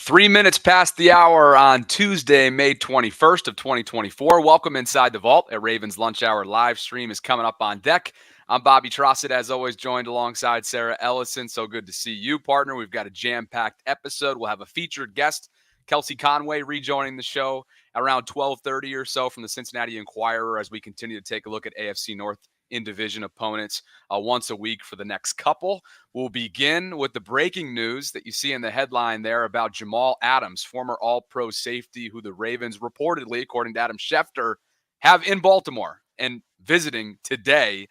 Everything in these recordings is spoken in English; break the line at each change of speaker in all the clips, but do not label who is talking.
3 minutes past the hour on Tuesday, May 21st of 2024. Welcome inside the vault. A Ravens Lunch Hour live stream is coming up on deck. I'm Bobby Trossett, as always, joined alongside Sarah Ellison. So good to see you, partner. We've got a jam-packed episode. We'll have a featured guest, Kelsey Conway, rejoining the show around 12:30 or so from the Cincinnati Enquirer as we continue to take a look at AFC North in-division opponents once a week for the next couple. We'll begin with the breaking news that you see in the headline there about Jamal Adams, former All-Pro safety who the Ravens reportedly, according to Adam Schefter, have in Baltimore and visiting today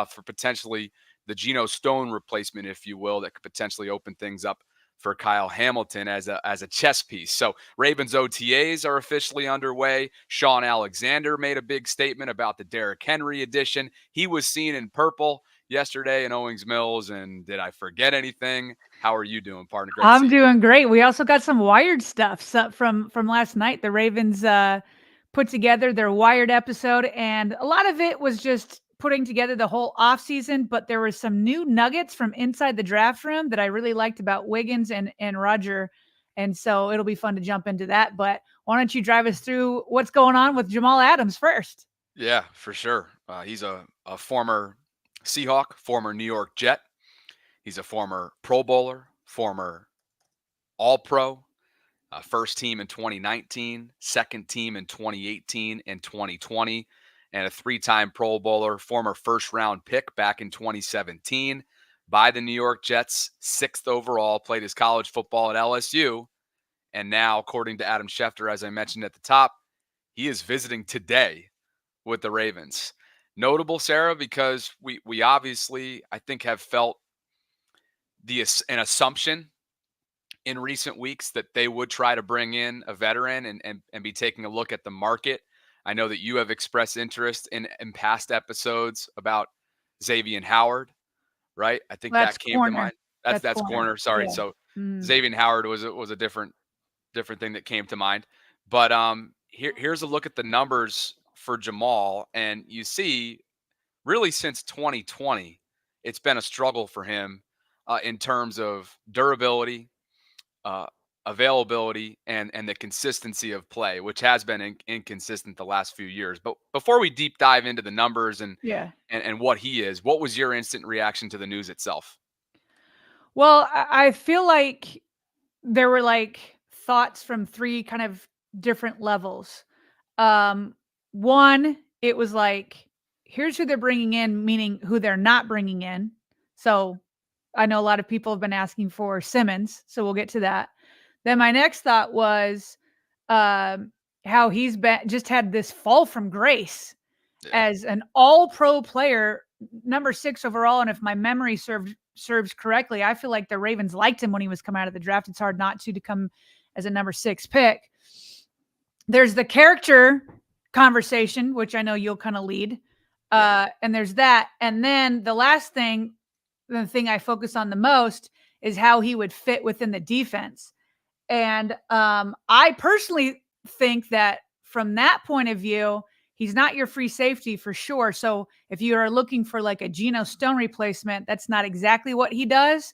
for potentially the Geno Stone replacement, if you will, that could potentially open things up for Kyle Hamilton as a chess piece. So Ravens OTAs are officially underway. Sean Alexander made a big statement about the Derrick Henry edition. He was seen in purple yesterday in Owings Mills. And did I forget anything? How are you doing, partner? Great
I'm doing great. We also got some Wired stuff from last night. The Ravens put together their Wired episode, and a lot of it was just putting together the whole offseason, but there were some new nuggets from inside the draft room that I really liked about Wiggins and Roger. And so it'll be fun to jump into that. But why don't you drive us through what's going on with Jamal Adams first?
Yeah, for sure. He's a former Seahawk, former New York Jet. He's a former Pro Bowler, former All-Pro, first team in 2019, second team in 2018 and 2020, and a three-time Pro Bowler, former first-round pick back in 2017 by the New York Jets, sixth overall, played his college football at LSU, and now, according to Adam Schefter, as I mentioned at the top, he is visiting today with the Ravens. Notable, Sarah, because we obviously, I think, have felt an assumption in recent weeks that they would try to bring in a veteran and be taking a look at the market. I know that you have expressed interest in past episodes about Xavier Howard, right? I think that came to mind. That's corner. Sorry. Yeah. So Xavier Howard was a different thing that came to mind. But here's a look at the numbers for Jamal, and you see, really since 2020, it's been a struggle for him in terms of durability, availability, and the consistency of play, which has been inconsistent the last few years. But before we deep dive into the numbers and what he is, what was your instant reaction to the news itself?
Well, I feel like there were like thoughts from three kind of different levels. One, it was like, here's who they're bringing in, meaning who they're not bringing in. So I know a lot of people have been asking for Simmons, so we'll get to that. Then my next thought was how he's just had this fall from grace as an all-pro player, number 6 overall. And if my memory serves correctly, I feel like the Ravens liked him when he was coming out of the draft. It's hard not to come as a number 6 pick. There's the character conversation, which I know you'll kind of lead. And there's that. And then the last thing, the thing I focus on the most is how he would fit within the defense. And I personally think that from that point of view, he's not your free safety for sure. So if you are looking for like a Geno Stone replacement, that's not exactly what he does.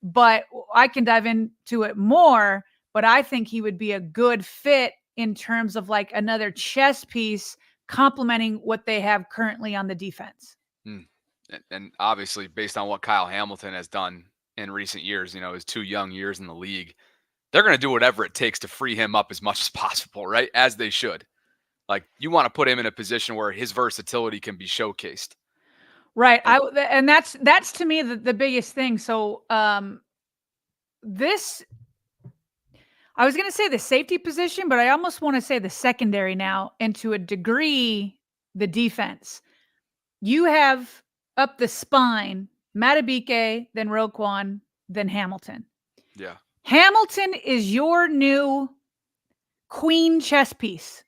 But I can dive into it more. But I think he would be a good fit in terms of like another chess piece complementing what they have currently on the defense.
And obviously, based on what Kyle Hamilton has done in recent years, his 2 young years in the league, they're going to do whatever it takes to free him up as much as possible, right? As they should. Like, you want to put him in a position where his versatility can be showcased.
Right. And that's to me the biggest thing. So this, I was going to say the safety position, but I almost want to say the secondary now, and to a degree, the defense. You have up the spine, Matabike, then Roquan, then Hamilton.
Yeah.
Hamilton is your new queen chess piece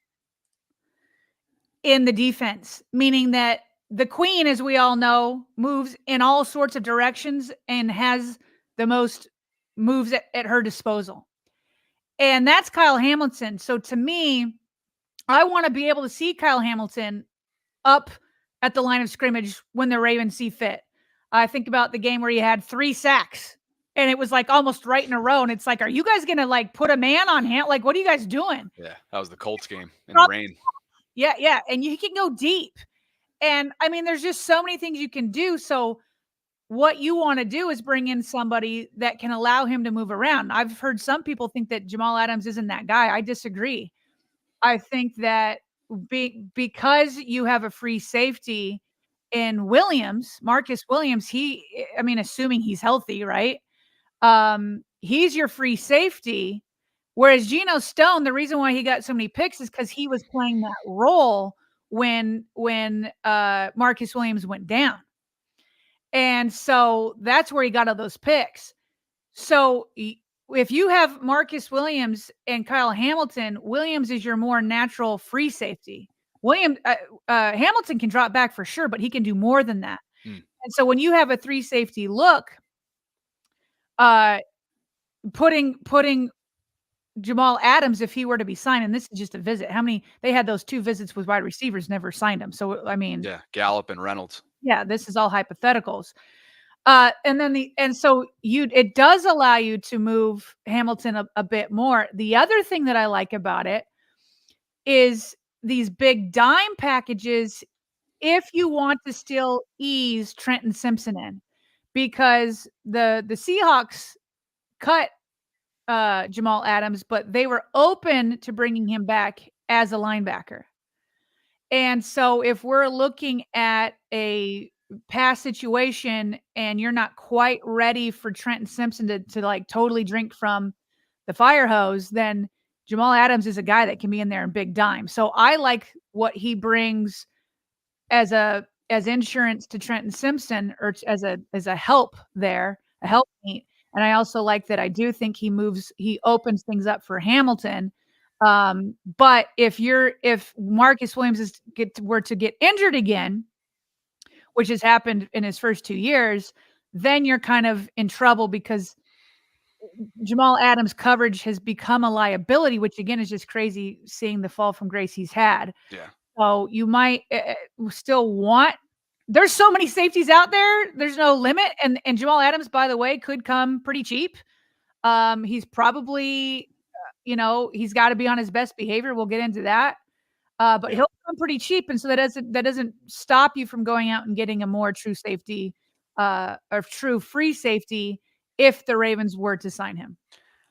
in the defense, meaning that the queen, as we all know, moves in all sorts of directions and has the most moves at her disposal. And that's Kyle Hamilton. So to me, I want to be able to see Kyle Hamilton up at the line of scrimmage when the Ravens see fit. I think about the game where he had 3 sacks and it was like almost right in a row. And it's like, are you guys going to like put a man on hand? Like, what are you guys doing?
Yeah, that was the Colts game in the rain.
Yeah, yeah. And you can go deep. And I mean, there's just so many things you can do. So what you want to do is bring in somebody that can allow him to move around. I've heard some people think that Jamal Adams isn't that guy. I disagree. I think that because you have a free safety in Williams, Marcus Williams, I mean, assuming he's healthy, right? He's your free safety. Whereas Geno Stone, the reason why he got so many picks is because he was playing that role when Marcus Williams went down. And so that's where he got all those picks. So if you have Marcus Williams and Kyle Hamilton, Williams is your more natural free safety. Hamilton can drop back for sure, but he can do more than that. And so when you have a 3 safety look, putting Jamal Adams, if he were to be signed, and this is just a visit. They had those 2 visits with wide receivers, never signed him. So I mean,
yeah, Gallup and Reynolds.
Yeah, this is all hypotheticals. It does allow you to move Hamilton a bit more. The other thing that I like about it is these big dime packages if you want to still ease Trenton Simpson in, because the Seahawks cut Jamal Adams, but they were open to bringing him back as a linebacker. And so if we're looking at a pass situation and you're not quite ready for Trenton Simpson to like totally drink from the fire hose, then Jamal Adams is a guy that can be in there in big dime. So I like what he brings as insurance to Trenton Simpson, or as a help there, a help meet. And I also like that I do think he opens things up for Hamilton. But if Marcus Williams were to get injured again, which has happened in his first 2 years, then you're kind of in trouble because Jamal Adams' coverage has become a liability, which again is just crazy seeing the fall from grace he's had.
Yeah.
So you might still want. There's so many safeties out there. There's no limit, and Jamal Adams, by the way, could come pretty cheap. He's probably, he's got to be on his best behavior. We'll get into that. But he'll come pretty cheap, and so that doesn't stop you from going out and getting a more true safety, or true free safety if the Ravens were to sign him.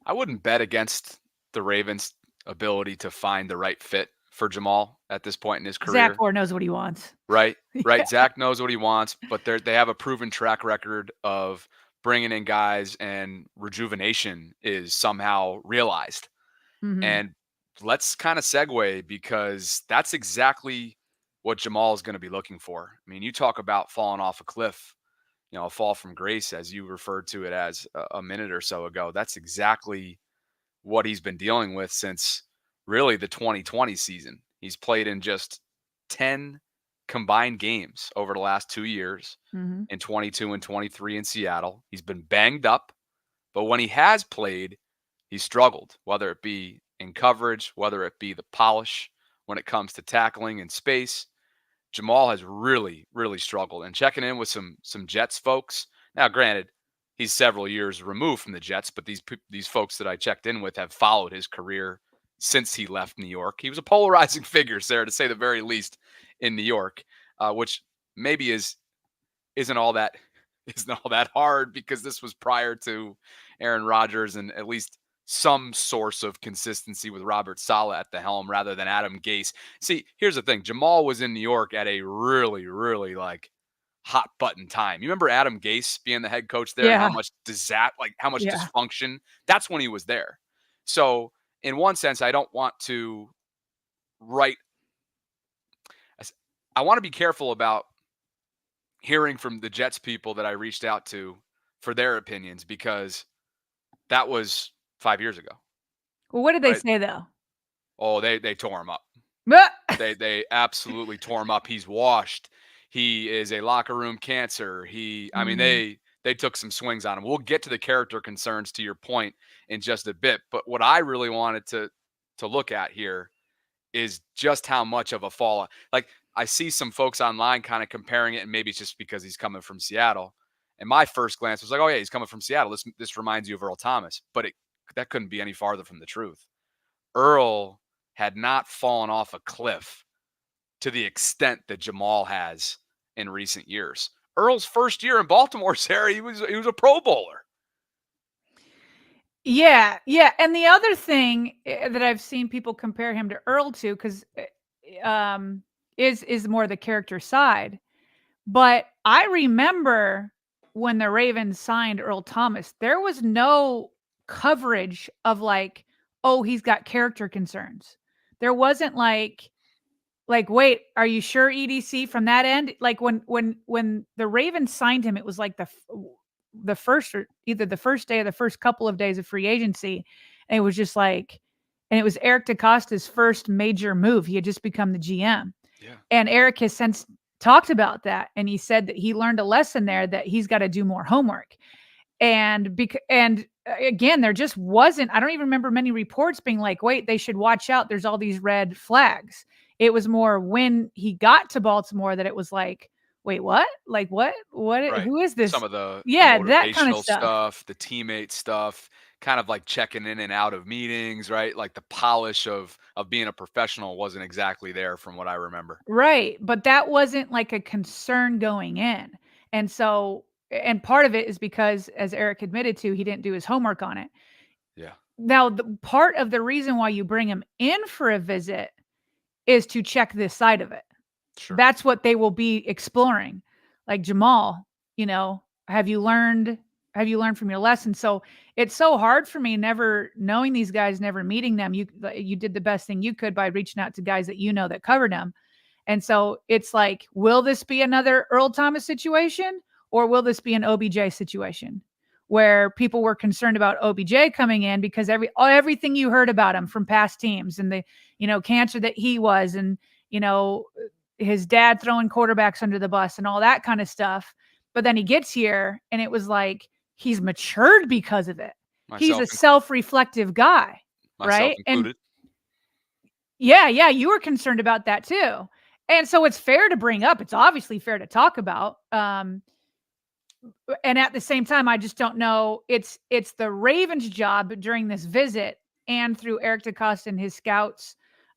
I wouldn't bet against the Ravens' ability to find the right fit for Jamal at this point in his career.
Zach Orr knows what he wants.
Right, right. Zach knows what he wants, but they have a proven track record of bringing in guys, and rejuvenation is somehow realized.
Mhm.
And let's kind of segue, because that's exactly what Jamal is going to be looking for. I mean, you talk about falling off a cliff, a fall from grace, as you referred to it as a minute or so ago. That's exactly what he's been dealing with since really the 2020 season. He's played in just 10 combined games over the last 2 years,
Mhm.
in 22 and 23 in Seattle. He's been banged up, but when he has played, he's struggled, whether it be in coverage, whether it be the polish when it comes to tackling in space. Jamal has really, really struggled. And checking in with some Jets folks. Now, granted, he's several years removed from the Jets, but these folks that I checked in with have followed his career since he left New York. He was a polarizing figure there, to say the very least, in New York, which maybe isn't all that hard, because this was prior to Aaron Rodgers and at least some source of consistency with Robert Saleh at the helm rather than Adam Gase. See, here's the thing. Jamal was in New York at a really, really hot button time. You remember Adam Gase being the head coach there, and how much dysfunction? That's when he was there. So in one sense, I don't want to I want to be careful about hearing from the Jets people that I reached out to for their opinions, because that was 5 years ago.
Well, what did they say though?
Oh, they tore him up. They absolutely tore him up. He's washed. He is a locker room cancer. I mean, they took some swings on him. We'll get to the character concerns, to your point, in just a bit. But what I really wanted to look at here is just how much of a fall. Like, I see some folks online kind of comparing it, and maybe it's just because he's coming from Seattle, And my first glance was like, oh yeah, he's coming from Seattle. This reminds you of Earl Thomas, but that couldn't be any farther from the truth. Earl had not fallen off a cliff to the extent that Jamal has in recent years. Earl's first year in Baltimore, Sarah, he was a Pro Bowler.
Yeah, yeah. And the other thing that I've seen people compare him to Earl to, because is more the character side. But I remember when the Ravens signed Earl Thomas, there was no coverage of like, oh, he's got character concerns. There wasn't like, wait, are you sure EDC from that end? Like when the Ravens signed him, it was like the first, or either the first day or the first couple of days of free agency, and it was just like, and it was Eric DeCosta's first major move. He had just become the GM.
Yeah.
And Eric has since talked about that, and he said that he learned a lesson there, that he's got to do more homework. And again, there just wasn't, I don't even remember many reports being like, wait, they should watch out, there's all these red flags. It was more when he got to Baltimore that it was like, wait, what? Like what?
Right.
Who is this?
Some of the
Yeah, that kind of
motivational
stuff.
the teammate stuff, kind of like checking in and out of meetings, right? Like the polish of being a professional wasn't exactly there from what I remember.
Right, but that wasn't like a concern going in. And so, and part of it is because, as Eric admitted to, he didn't do his homework on it.
Yeah.
Now, the part of the reason why you bring him in for a visit is to check this side of it.
Sure.
That's what they will be exploring. Like Jamal, have you learned from your lesson? So it's so hard for me, never knowing these guys, never meeting them. You did the best thing you could by reaching out to guys that that covered them. And so it's like, will this be another Earl Thomas situation, or will this be an OBJ situation where people were concerned about OBJ coming in because everything you heard about him from past teams, and the, cancer that he was, and, his dad throwing quarterbacks under the bus and all that kind of stuff. But then he gets here and it was like, he's matured because of it. He's a self-reflective guy,
myself
right?
included.
And yeah, you were concerned about that too. And so it's fair to bring up. It's obviously fair to talk about. And at the same time, I just don't know. It's the Ravens' job during this visit, and through Eric DeCosta and his scouts'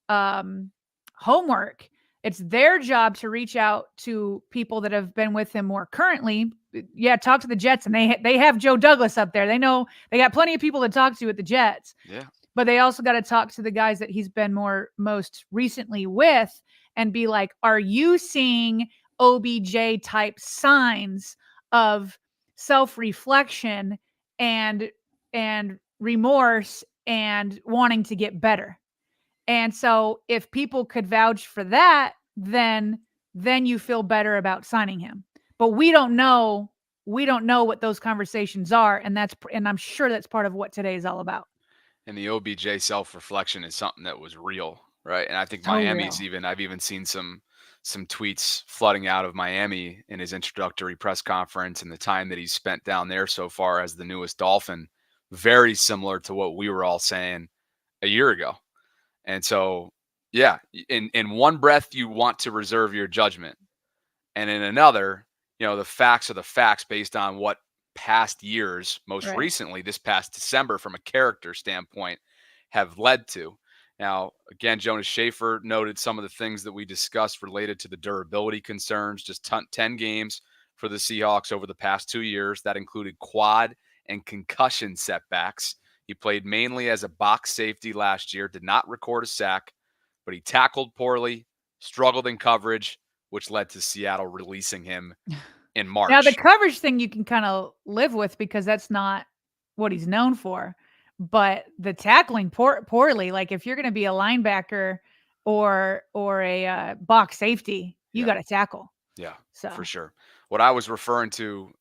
homework. It's their job to reach out to people that have been with him more currently. Yeah, talk to the Jets, and they have Joe Douglas up there. They know they got plenty of people to talk to at the Jets.
Yeah.
But they also got to talk to the guys that he's been most recently with, and be like, are you seeing OBJ type signs of self-reflection and remorse and wanting to get better? And so if people could vouch for that, then you feel better about signing him. But we don't know what those conversations are, and I'm sure that's part of what today is all about.
And the OBJ self-reflection is something that was real, right? And I think
So real.
I've even seen some tweets flooding out of Miami in his introductory press conference, and the time that he's spent down there so far as the newest Dolphin, very similar to what we were all saying a year ago. And so, yeah, in one breath you want to reserve your judgment, and in another, the facts are the facts based on what past years, most
Right.
recently this past December, from a character standpoint, have led to. Now, again, Jonas Schefter noted some of the things that we discussed related to the durability concerns. Just 10 games for the Seahawks over the past 2 years. That included quad and concussion setbacks. He played mainly as a box safety last year, did not record a sack, but he tackled poorly, struggled in coverage, which led to Seattle releasing him in March.
Now, the coverage thing you can kind of live with because that's not what he's known for. But the tackling poorly, like if you're going to be a linebacker or a box safety, you got to tackle.
Yeah,
so
for sure. What I was referring to,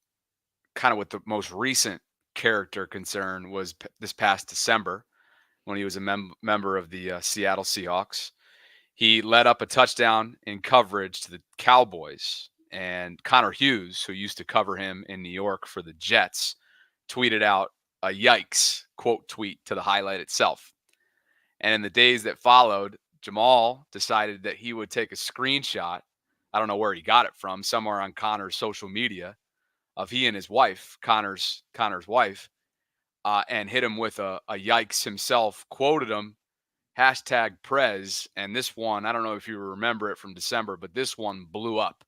kind of with the most recent character concern, was this past December when he was a member of the Seattle Seahawks. He led up a touchdown in coverage to the Cowboys, and Connor Hughes, who used to cover him in New York for the Jets, tweeted out a yikes quote tweet to the highlight itself. And in the days that followed, Jamal decided that he would take a screenshot. I don't know where he got it from, somewhere on Connor's social media, of he and his wife, Connor's wife, and hit him with a yikes himself, quoted him, hashtag Prez. And this one, I don't know if you remember it from December, but this one blew up.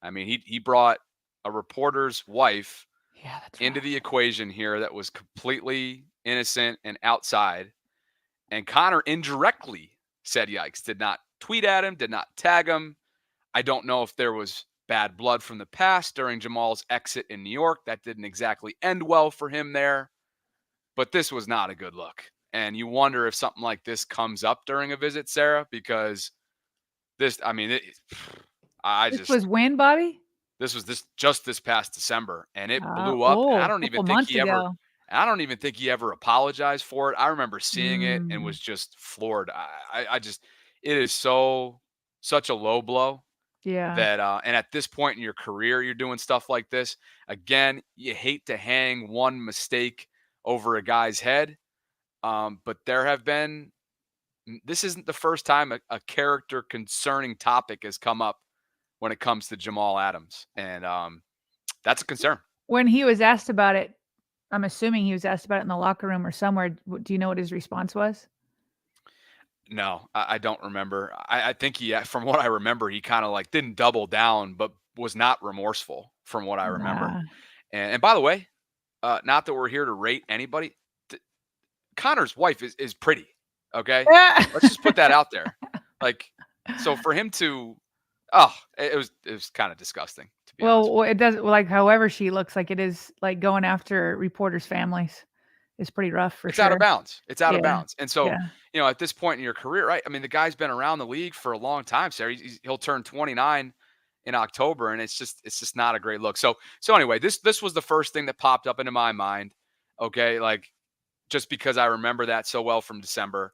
I mean, he brought a reporter's wife
Yeah, that's
into
rough.
the equation here that was completely innocent and outside. And Connor indirectly said yikes, did not tweet at him, did not tag him. I don't know if there was bad blood from the past during Jamal's exit in New York. That didn't exactly end well for him there, but this was not a good look. And you wonder if something like this comes up during a visit, Sarah, because this, I mean, I
This
just,
was when, Bobby?
this was just this past December, and it blew up. And
Oh, a couple months ago.
I don't even think he ever apologized for it. I remember seeing it and
Mm,
was just floored. I just, it is such a low blow
yeah.
that, and at this point in your career, you're doing stuff like this. Again, you hate to hang one mistake over a guy's head, but there have been. This isn't the first time a character concerning topic has come up when it comes to Jamal Adams, and that's a concern.
When he was asked about it, I'm assuming he was asked about it in the locker room or somewhere. Do you know what his response was?
No, I don't remember. I think he, from what I remember, he kind of like didn't double down, but was not remorseful from what I remember.
Nah.
And by the way, not that we're here to rate anybody. Connor's wife is pretty. Okay, let's just put that out there. Like, so for him to, oh, it was kind of disgusting, to be honest with
Well, it does like however she looks like it is like going after reporters' families is pretty rough for
you. It's out of
sure.
bounds. It's out of
Yeah.
bounds. And so,
Yeah.
at this point in your career, right? I mean, the guy's been around the league for a long time, Sarah. He'll turn 29 in October, and it's just not a great look. So anyway, this was the first thing that popped up into my mind. Okay, like just because I remember that so well from December.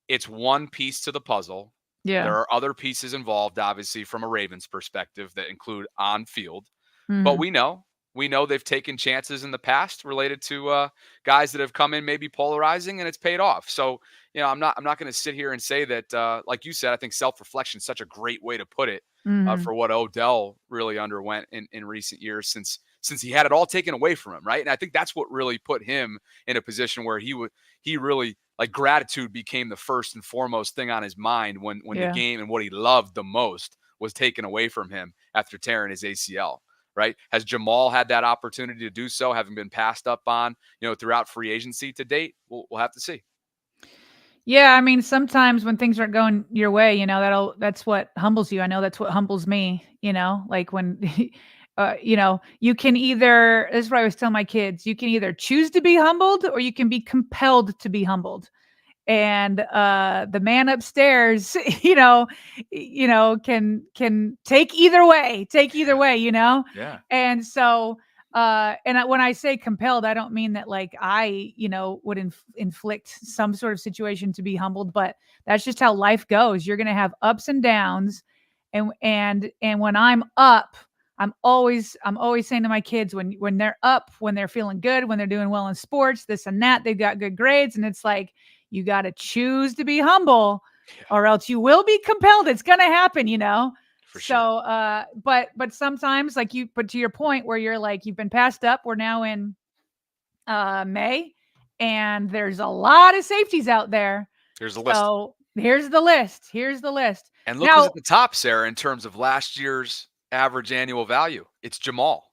It's one piece to the puzzle.
Yeah.
There are other pieces involved, obviously, from a Ravens perspective that include on field. But
Mhm.
we know they've taken chances in the past related to guys that have come in maybe polarizing, and it's paid off. So I'm not going to sit here and say that, like you said, I think self-reflection is such a great way to put it
Mhm.
for what Odell really underwent in recent years since he had it all taken away from him, right? And I think that's what really put him in a position where he really, like, gratitude became the first and foremost thing on his mind when the
Yeah.
game and what he loved the most was taken away from him after tearing his ACL. Right? Has Jamal had that opportunity to do so, having been passed up on, throughout free agency to date? We'll have to see.
Yeah, I mean, sometimes when things aren't going your way, that's what humbles you. I know that's what humbles me, like when you can either this is what I always tell my kids, you can either choose to be humbled or you can be compelled to be humbled. And the man upstairs can take either way.
Yeah.
And so when I say compelled, I don't mean that like I would inflict some sort of situation to be humbled, but that's just how life goes. You're going to have ups and downs, and when I'm up, I'm always saying to my kids, when they're up, when they're feeling good, when they're doing well in sports, this and that, they've got good grades, and it's like you got to choose to be humble, or else you will be compelled. It's going to happen.
For sure.
So, but sometimes, but to your point, where you're like, you've been passed up. We're now in May, and there's a lot of safeties out there.
Here's a list.
So here's the list. Here's the list.
And look who's
Now,
at the top, Sarah, in terms of last year's average annual value. It's Jamal.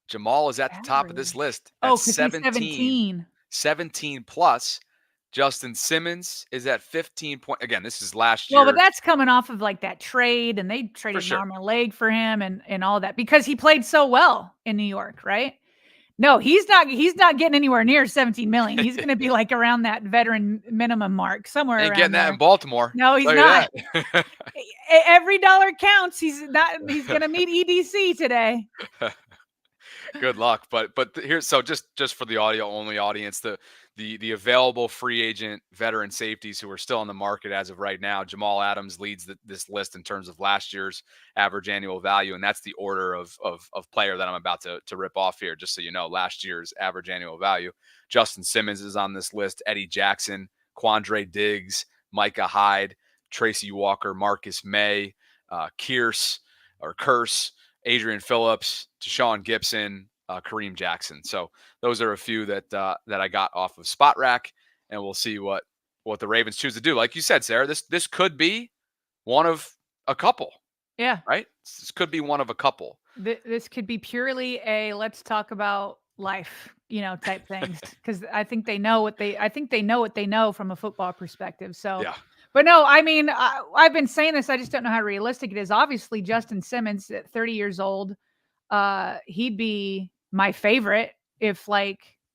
Jamal is at the top of this
average.
list at
Oh, because he's
17,
17.
17 plus. Justin Simmons is at 15 point. Again, this is last
Well, but
year's,
that's coming off of like that trade, and they
for
traded an
sure.
arm and a leg for him, and all that because he played so well in New York, right? No, he's not. He's not getting anywhere near 17 million. He's going to be like around that veteran minimum mark, somewhere
Ain't
around
getting that in
there.
Baltimore.
No, he's
Tell you
not.
that.
Every dollar counts. He's not. He's going to meet EDC today.
Good luck. But here's, so just for the audio only audience, the available free agent veteran safeties who are still on the market as of right now. Jamal Adams leads this list in terms of last year's average annual value, and that's the order of player that I'm about to rip off here. Just so you know, last year's average annual value. Justin Simmons is on this list. Eddie Jackson, Quandre Diggs, Micah Hyde, Tracy Walker, Marcus May, Kearse or Curse. Adrian Phillips, Deshaun Gibson, Kareem Jackson. So those are a few that I got off of Spot Rack, and we'll see what the Ravens choose to do. Like you said, Sarah, this could be one of a couple,
Yeah.
right? This could be one of a couple.
This could be purely a let's talk about life, type things. Because I think they know what they know from a football perspective. So,
Yeah.
but no, I mean, I've been saying this. I just don't know how realistic it is. Obviously, Justin Simmons at 30 years old, he'd be my favorite if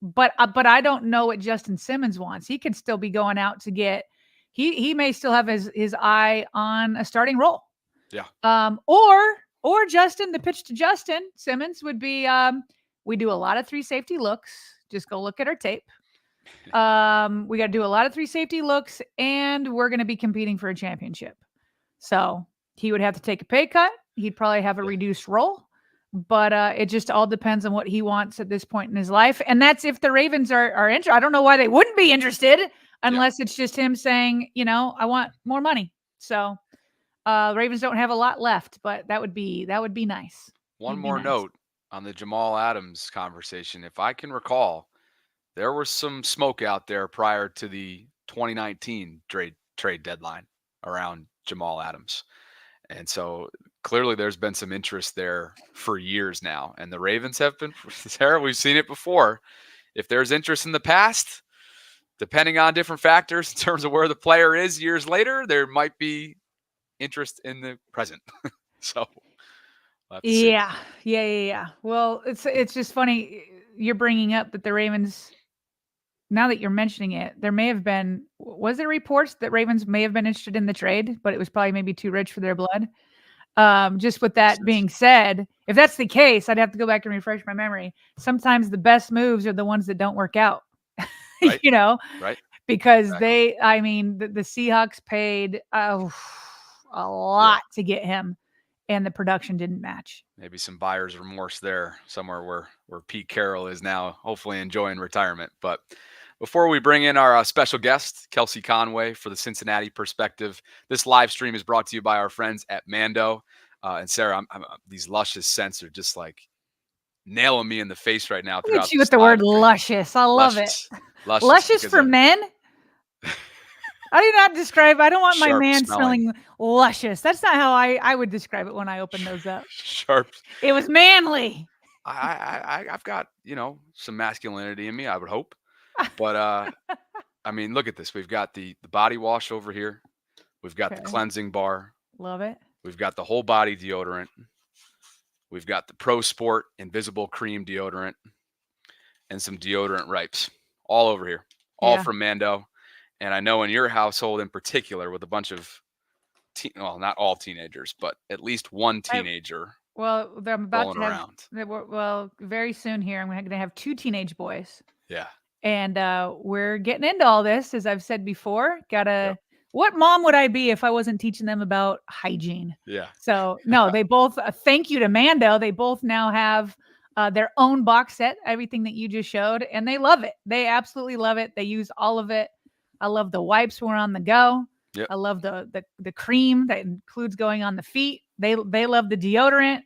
but I don't know what Justin Simmons wants. He could still be going out to get. He may still have his eye on a starting role.
Yeah.
Or Justin, the pitch to Justin Simmons would be, we do a lot of 3 safety looks. Just go look at our tape. We got to do a lot of 3 safety looks, and we're going to be competing for a championship. So he would have to take a pay cut. He'd probably have a reduced role, but it just all depends on what he wants at this point in his life. And that's if the Ravens are interested. I don't know why they wouldn't be interested unless it's just him saying, I want more money. So the Ravens don't have a lot left, but that would be nice.
One more note on the Jamal Adams conversation. If I can recall, there was some smoke out there prior to the 2019 trade deadline around Jamal Adams. And so clearly there's been some interest there for years now. And the Ravens have been, Sarah, we've seen it before. If there's interest in the past, depending on different factors in terms of where the player is years later, there might be interest in the present. So we'll have to see.
Yeah. Well, it's just funny you're bringing up that the Ravens, now that you're mentioning it, there may have been, was there reports that Ravens may have been interested in the trade, but it was probably maybe too rich for their blood. Just with that being said, if that's the case, I'd have to go back and refresh my memory. Sometimes the best moves are the ones that don't work out,
Right. Right.
Because the Seahawks paid a lot to get him, and the production didn't match.
Maybe some buyer's remorse there somewhere where Pete Carroll is now hopefully enjoying retirement. But before we bring in our special guest, Kelsey Conway, for the Cincinnati perspective, this live stream is brought to you by our friends at Mando. And Sarah, these luscious scents are just like nailing me in the face right now.
Look at you with the word luscious. I love it. Luscious for men? I do not describe. I don't want my man smelling luscious. That's not how I would describe it when I open those up.
Sharp.
It was manly.
I've got some masculinity in me, I would hope. But I mean, look at this. We've got the body wash over here. We've got the cleansing bar.
Love it.
We've got the whole body deodorant. We've got the Pro Sport Invisible Cream deodorant and some deodorant wipes all over here, all from Mando. And I know in your household in particular, with a bunch of, not all teenagers, but at least one teenager.
Well, I'm about to have,
around.
Very soon here, I'm going to have 2 teenage boys.
Yeah.
And we're getting into all this, as I've said before. What mom would I be if I wasn't teaching them about hygiene?
Yeah.
So, no, they both, thank you to Mando. They both now have their own box set, everything that you just showed, and they love it. They absolutely love it. They use all of it. I love the wipes when we're on the go.
Yep.
I love the cream that includes going on the feet. They love the deodorant.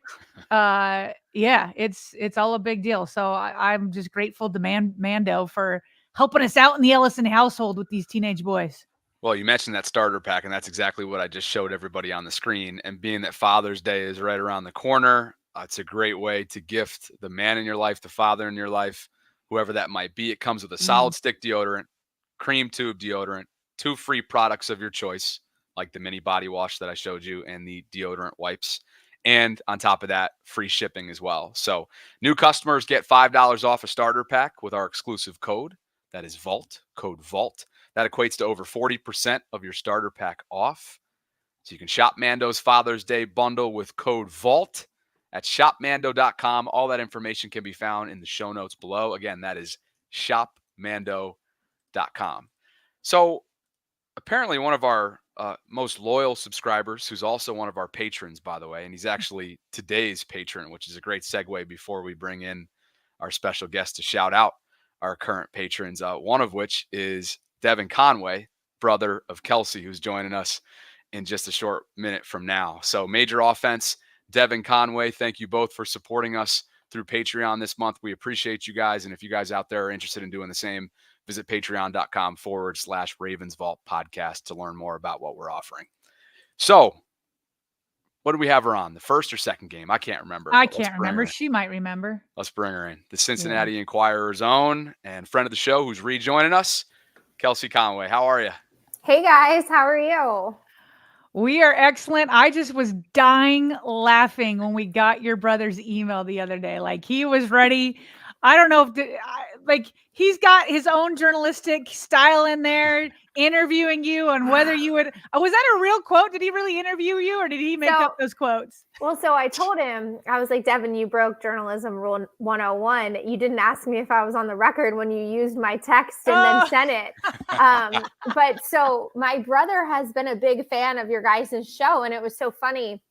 It's all a big deal. So I'm just grateful to Mando for helping us out in the Ellison household with these teenage boys.
Well, you mentioned that starter pack, and that's exactly what I just showed everybody on the screen. And being that Father's Day is right around the corner, it's a great way to gift the man in your life, the father in your life, whoever that might be. It comes with a solid stick deodorant, cream tube deodorant, 2 free products of your choice, like the mini body wash that I showed you and the deodorant wipes. And on top of that, free shipping as well. So new customers get $5 off a starter pack with our exclusive code. That is VAULT, code VAULT. That equates to over 40% of your starter pack off. So you can shop Mando's Father's Day bundle with code VAULT at shopmando.com. All that information can be found in the show notes below. Again, that is shopmando.com. So apparently one of our most loyal subscribers, who's also one of our patrons, by the way, and he's actually today's patron, which is a great segue before we bring in our special guest to shout out our current patrons, one of which is Devin Conway, brother of Kelsey, who's joining us in just a short minute from now. So Major Offense, Devin Conway. Thank you both for supporting us through Patreon this month. We appreciate you guys. And if you guys out there are interested in doing the same, visit patreon.com/RavensVault podcast to learn more about what we're offering. So, what do we have her on? The first or second game? I can't remember.
I can't remember. She might remember.
Let's bring her in. The Cincinnati Enquirer's own and friend of the show who's rejoining us, Kelsey Conway. How are you?
Hey guys, how are you?
We are excellent. I just was dying laughing when we got your brother's email the other day. Like, he was ready. I don't know if he's got his own journalistic style in there, interviewing you and whether you would. Was that a real quote? Did he really interview you, or did he make up those quotes?
Well, so I told him, I was like, Devin, you broke journalism rule 101. You didn't ask me if I was on the record when you used my text and then sent it. But so my brother has been a big fan of your guys' show, and it was so funny.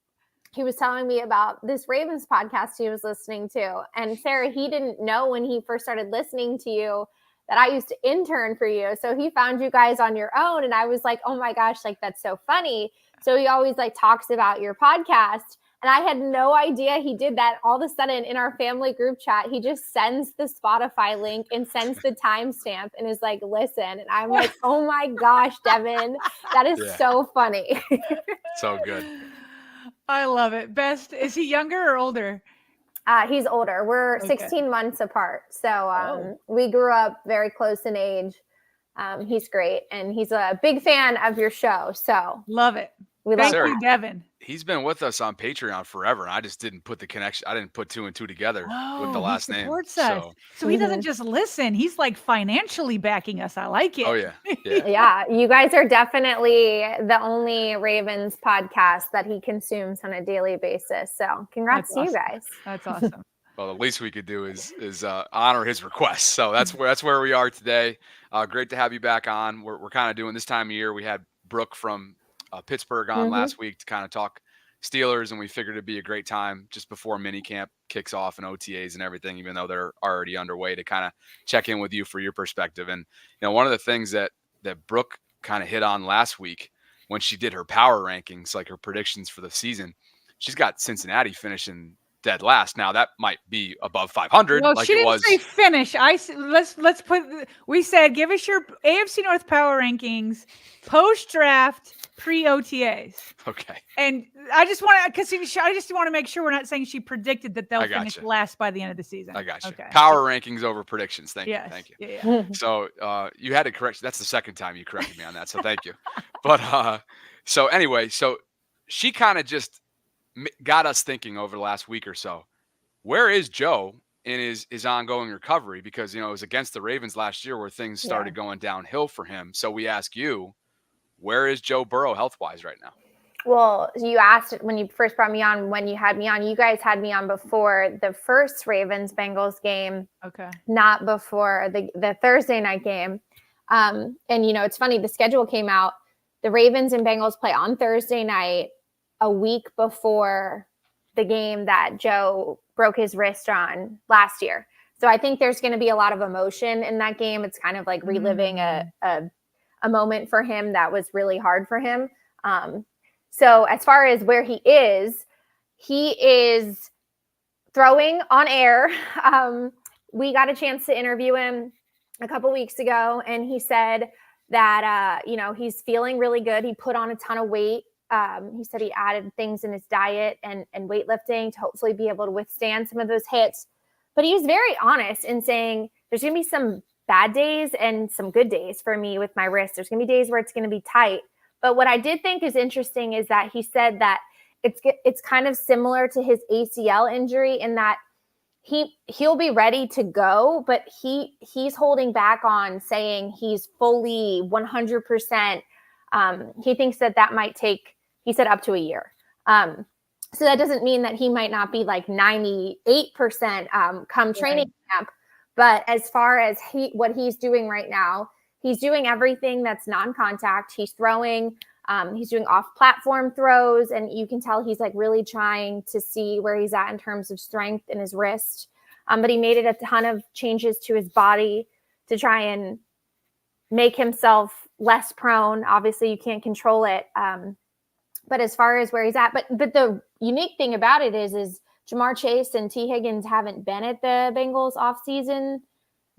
He was telling me about this Ravens podcast he was listening to. And Sarah, he didn't know when he first started listening to you that I used to intern for you. So he found you guys on your own. And I was like, oh my gosh, like, that's so funny. So he always like talks about your podcast. And I had no idea he did that. All of a sudden in our family group chat, he just sends the Spotify link and sends the timestamp and is like, listen. And I'm like, oh my gosh, Devin, that is so funny.
So good.
I love it. Best. Is he younger or older?
He's older. We're 16 months apart. So we grew up very close in age. He's great. And he's a big fan of your show. So
love it. Thank you, Devin.
He's been with us on Patreon forever, and I just didn't put the connection. I didn't put two and two together with the last name.
So he doesn't just listen. He's like financially backing us. I like it.
Oh, yeah.
Yeah. You guys are definitely the only Ravens podcast that he consumes on a daily basis. So congrats to you guys.
That's awesome.
Well, the least we could do is honor his request. So that's where we are today. Great to have you back on. We're kind of doing this time of year. We had Brooke from Pittsburgh on last week to kind of talk Steelers, and we figured it'd be a great time just before minicamp kicks off and OTAs and everything, even though they're already underway, to kind of check in with you for your perspective. And one of the things that Brooke kind of hit on last week when she did her power rankings, like her predictions for the season, she's got Cincinnati finishing dead last. Now that might be above 500.
Well,
like
she
it
didn't
was.
say finish. Let's put. We said give us your AFC North power rankings post draft, pre OTAs.
Okay.
And I just want to I just want to make sure we're not saying she predicted that they'll finish last by the end of the season.
I got you.
Okay.
Power rankings over predictions. Thank you. Thank you.
Yeah.
So you had to correct. That's the second time you corrected me on that. So thank you. But so anyway, so she kind of just got us thinking over the last week or so. Where is Joe in his ongoing recovery? Because it was against the Ravens last year where things started going downhill for him. So we ask you, where is Joe Burrow health-wise right now?
Well, you asked when you first brought me on, when you had me on. You guys had me on before the first Ravens-Bengals game.
Okay.
Not before the Thursday night game. And, it's funny. The schedule came out. The Ravens and Bengals play on Thursday night a week before the game that Joe broke his wrist on last year. So I think there's going to be a lot of emotion in that game. It's kind of like reliving a moment for him that was really hard for him. So as far as where he is throwing on air. We got a chance to interview him a couple weeks ago, and he said that, he's feeling really good. He put on a ton of weight. He said he added things in his diet and weightlifting to hopefully be able to withstand some of those hits. But he was very honest in saying there's going to be some bad days and some good days for me with my wrist. There's going to be days where it's going to be tight. But what I did think is interesting is that he said that it's kind of similar to his ACL injury in that he'll be ready to go, but he's holding back on saying he's fully 100%. He thinks that might take, he said, up to a year. So that doesn't mean that he might not be like 98% come training camp. But as far as what he's doing right now, he's doing everything that's non-contact. He's throwing, he's doing off-platform throws, and you can tell he's like really trying to see where he's at in terms of strength in his wrist. But he made it a ton of changes to his body to try and make himself less prone. Obviously, you can't control it. But as far as where he's at, but the unique thing about it is Jamar Chase and T. Higgins haven't been at the Bengals offseason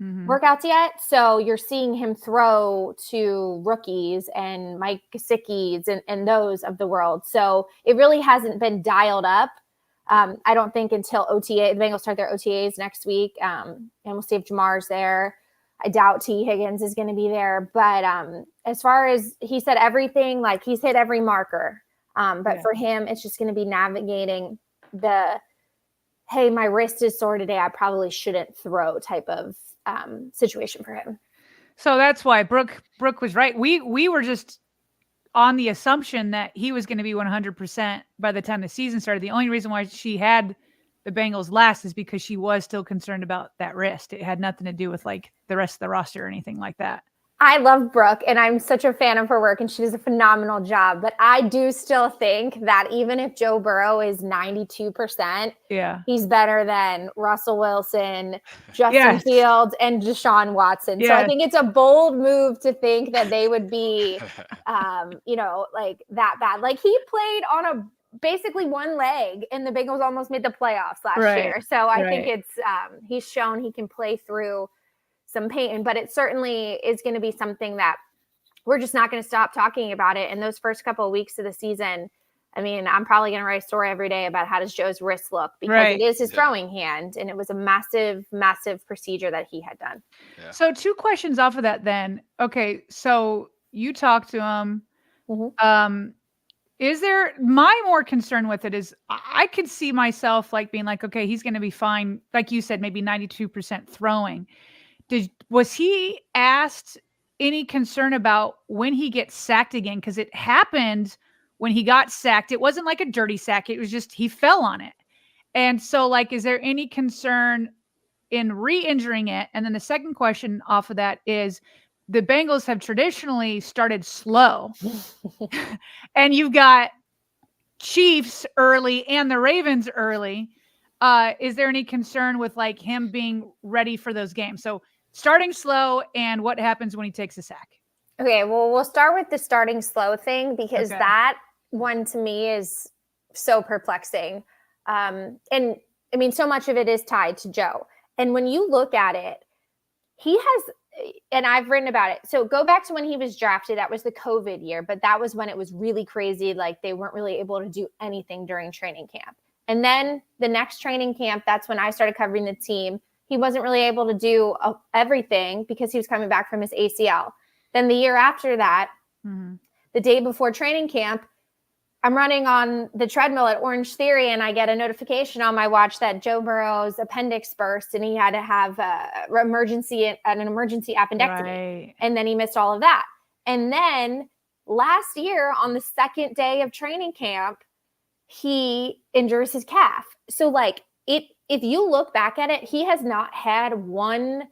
workouts yet. So you're seeing him throw to rookies and Mike Gesicki's and those of the world. So it really hasn't been dialed up. I don't think until OTA, the Bengals start their OTAs next week. And we'll see if Jamar's there. I doubt T. Higgins is going to be there. But as far as he said everything, like he's hit every marker. But for him, it's just going to be navigating the, hey, my wrist is sore today, I probably shouldn't throw type of situation for him.
So that's why Brooke was right. We were just on the assumption that he was going to be 100% by the time the season started. The only reason why she had the Bengals last is because she was still concerned about that wrist. It had nothing to do with like the rest of the roster or anything like that.
I love Brooke, and I'm such a fan of her work, and she does a phenomenal job. But I do still think that even if Joe Burrow is 92%, he's better than Russell Wilson, Justin Fields, and Deshaun Watson. So I think it's a bold move to think that they would be, like that bad. Like he played on basically one leg, and the Bengals almost made the playoffs last year. So I think it's he's shown he can play through some pain, but it certainly is going to be something that we're just not going to stop talking about it. And those first couple of weeks of the season, I mean, I'm probably going to write a story every day about how does Joe's wrist look, because it is his throwing hand, and it was a massive, massive procedure that he had done.
Yeah. So 2 questions off of that then. Okay, so you talked to him. Is there, my more concern with it is I could see myself like being like, okay, he's going to be fine. Like you said, maybe 92% throwing. Was he asked any concern about when he gets sacked again? Because it happened when he got sacked. It wasn't like a dirty sack. It was just he fell on it. And so, like, is there any concern in re-injuring it? And then the second question off of that is the Bengals have traditionally started slow. And you've got Chiefs early and the Ravens early. Is there any concern with like him being ready for those games? So starting slow, and what happens when he takes a sack?
Okay, well, we'll start with the starting slow thing, because that one to me is so perplexing. And I mean, so much of it is tied to Joe. And when you look at it, he has, and I've written about it. So go back to when he was drafted. That was the COVID year, but that was when it was really crazy. Like they weren't really able to do anything during training camp. And then the next training camp, that's when I started covering the team. He wasn't really able to do everything because he was coming back from his ACL. Then the year after that, the day before training camp, I'm running on the treadmill at Orange Theory, and I get a notification on my watch that Joe Burrow's appendix burst, and he had to have an emergency appendectomy. And then he missed all of that. And then last year, on the second day of training camp, he injures his calf. So like if you look back at it, he has not had one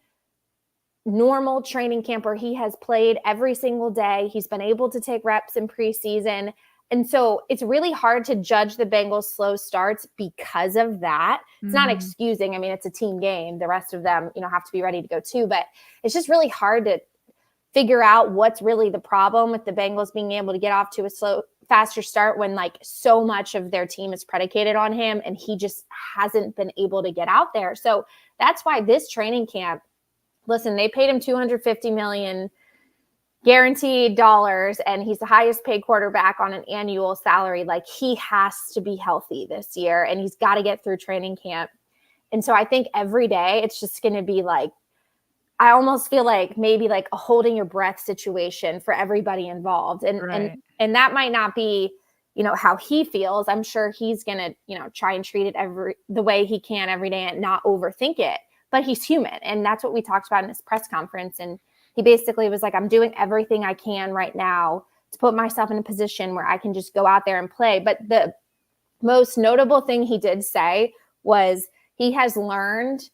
normal training camp where he has played every single day. He's been able to take reps in preseason. And so it's really hard to judge the Bengals' slow starts because of that. It's not excusing. I mean, it's a team game. The rest of them, have to be ready to go too. But it's just really hard to figure out what's really the problem with the Bengals being able to get off to a faster start when like so much of their team is predicated on him, and he just hasn't been able to get out there. So that's why this training camp, listen, they paid him $250 million guaranteed dollars, and he's the highest paid quarterback on an annual salary. Like he has to be healthy this year, and he's got to get through training camp. And so I think every day it's just going to be like, I almost feel like maybe like a holding your breath situation for everybody involved. And that might not be, how he feels. I'm sure he's going to, try and treat it the way he can every day and not overthink it, but he's human. And that's what we talked about in this press conference. And he basically was like, I'm doing everything I can right now to put myself in a position where I can just go out there and play. But the most notable thing he did say was he has learned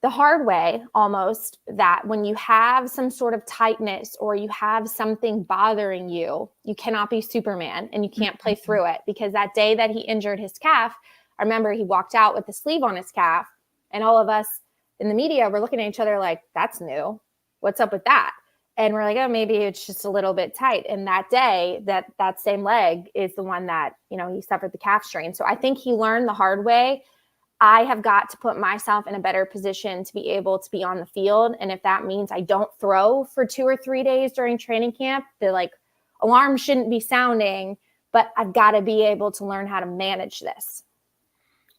the hard way almost that when you have some sort of tightness or you have something bothering you, you cannot be Superman and you can't play through it. Because that day that he injured his calf, I remember he walked out with the sleeve on his calf, and all of us in the media were looking at each other like, that's new. What's up with that? And we're like, oh, maybe it's just a little bit tight. And that day, that same leg is the one that, he suffered the calf strain. So I think he learned the hard way. I have got to put myself in a better position to be able to be on the field. And if that means I don't throw for 2 or 3 days during training camp, the alarm shouldn't be sounding, but I've got to be able to learn how to manage this.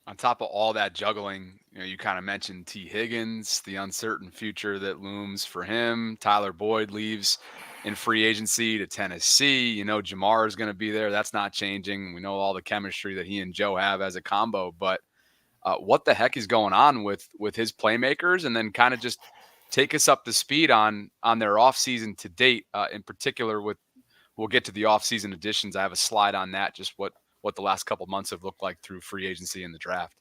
On top of all that juggling, you kind of mentioned T. Higgins, the uncertain future that looms for him. Tyler Boyd leaves in free agency to Tennessee. Jamar is going to be there. That's not changing. We know all the chemistry that he and Joe have as a combo, but what the heck is going on with his playmakers? And then kind of just take us up to speed on their offseason to date, in particular we'll get to the offseason additions. I have a slide on that, just what the last couple months have looked like through free agency and the draft.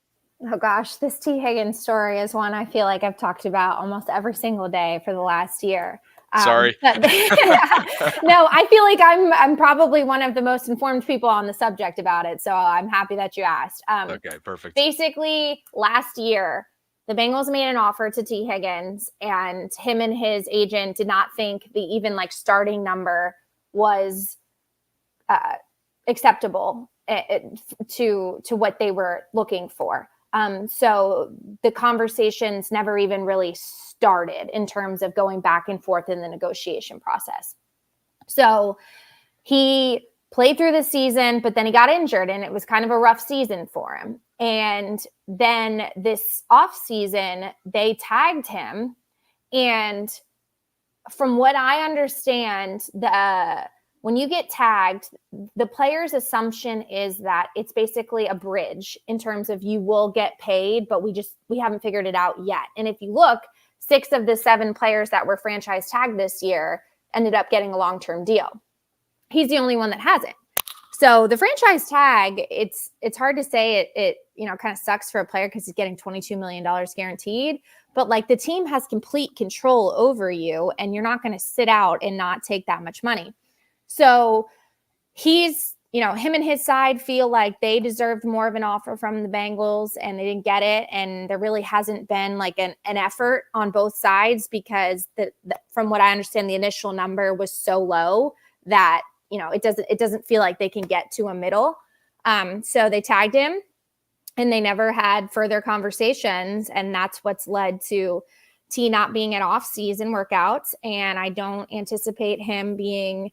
Oh gosh, this T. Higgins story is one I feel like I've talked about almost every single day for the last year.
Sorry.
No, I feel like I'm probably one of the most informed people on the subject about it. So I'm happy that you asked.
Okay, perfect.
Basically, last year, the Bengals made an offer to T. Higgins, and him and his agent did not think the even starting number was acceptable to what they were looking for. So the conversations never even really started in terms of going back and forth in the negotiation process. So he played through the season, but then he got injured and it was kind of a rough season for him. And then this off season, they tagged him. And from what I understand, when you get tagged, the player's assumption is that it's basically a bridge in terms of you will get paid, but we haven't figured it out yet. And if you look, 6 of the 7 players that were franchise tagged this year ended up getting a long-term deal. He's the only one that hasn't. So the franchise tag, it's hard to say it kind of sucks for a player because he's getting $22 million guaranteed, but the team has complete control over you and you're not going to sit out and not take that much money. So he's, him and his side feel like they deserved more of an offer from the Bengals and they didn't get it. And there really hasn't been an effort on both sides because from what I understand, the initial number was so low that, it doesn't feel like they can get to a middle. So they tagged him and they never had further conversations. And that's what's led to T not being at off-season workouts. And I don't anticipate him being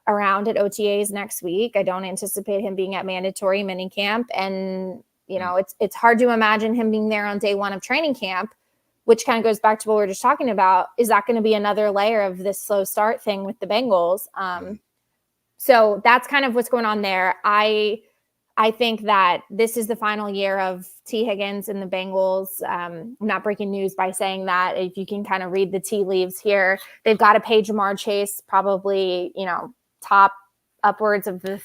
around at OTAs next week. I don't anticipate him being at mandatory minicamp. And, it's hard to imagine him being there on day 1 of training camp, which kind of goes back to what we were just talking about. Is that going to be another layer of this slow start thing with the Bengals? So that's kind of what's going on there. I think that this is the final year of T. Higgins and the Bengals. I'm not breaking news by saying that. If you can kind of read the tea leaves here, they've got to pay Jamar Chase probably, top upwards of the,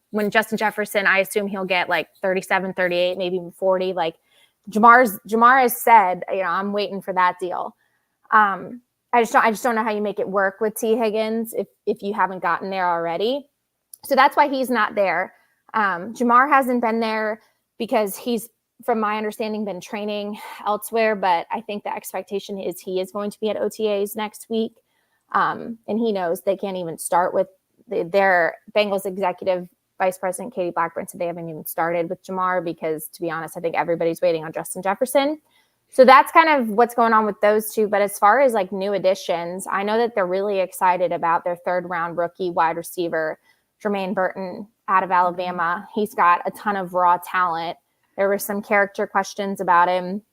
when Justin Jefferson, I assume he'll get 37, 38, maybe even 40. Jamar has said, I'm waiting for that deal. I just don't know how you make it work with T. Higgins if you haven't gotten there already. So that's why he's not there. Jamar hasn't been there because he's, from my understanding, been training elsewhere, but I think the expectation is he is going to be at OTAs next week. And he knows they can't even start with their Bengals executive vice president, Katie Blackburn, said they haven't even started with Jamar because, to be honest, I think everybody's waiting on Justin Jefferson. So that's kind of what's going on with those two. But as far as new additions, I know that they're really excited about their 3rd round rookie wide receiver, Jermaine Burton out of Alabama. He's got a ton of raw talent. There were some character questions about him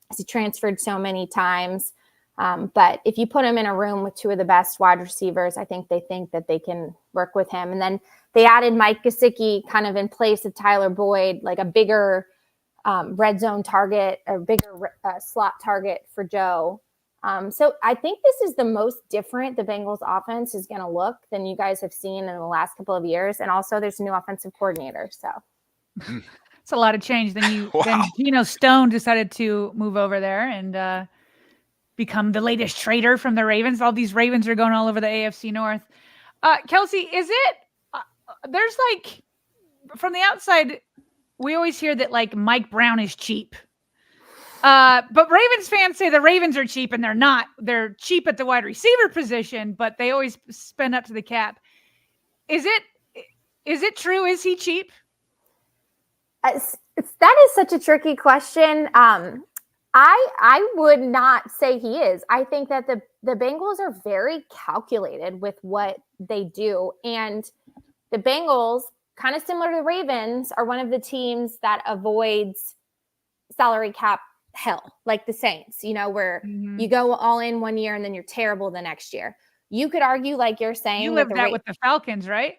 as he transferred so many times. But if you put him in a room with 2 of the best wide receivers, I think that they can work with him. And then they added Mike Gesicki kind of in place of Tyler Boyd, a bigger red zone target, a bigger slot target for Joe. So I think this is the most different the Bengals offense is going to look than you guys have seen in the last couple of years. And also there's a new offensive coordinator. So
it's a lot of change. Then Geno Stone decided to move over there and become the latest trader from the Ravens. All these Ravens are going all over the AFC North. Kelsey, is it, there's from the outside, we always hear that Mike Brown is cheap. But Ravens fans say the Ravens are cheap, and they're not. They're cheap at the wide receiver position, but they always spend up to the cap. Is it true? Is he cheap?
That is such a tricky question. I would not say he is. I think that the Bengals are very calculated with what they do. And the Bengals, kind of similar to the Ravens, are one of the teams that avoids salary cap hell, like the Saints, where you go all in one year and then you're terrible the next year. You could argue, like you're saying,
you lived that with the Falcons, right?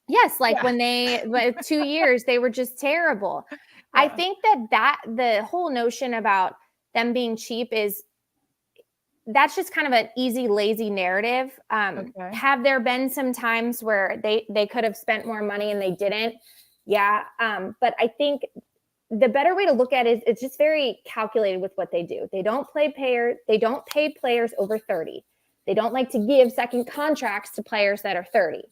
Yes, when they 2 years they were just terrible. Yeah. I think that the whole notion about them being cheap that's just kind of an easy, lazy narrative. Have there been some times where they could have spent more money and they didn't? Yeah. But I think the better way to look at it is it's just very calculated with what they do. They don't pay players over 30. They don't like to give second contracts to players that are 30.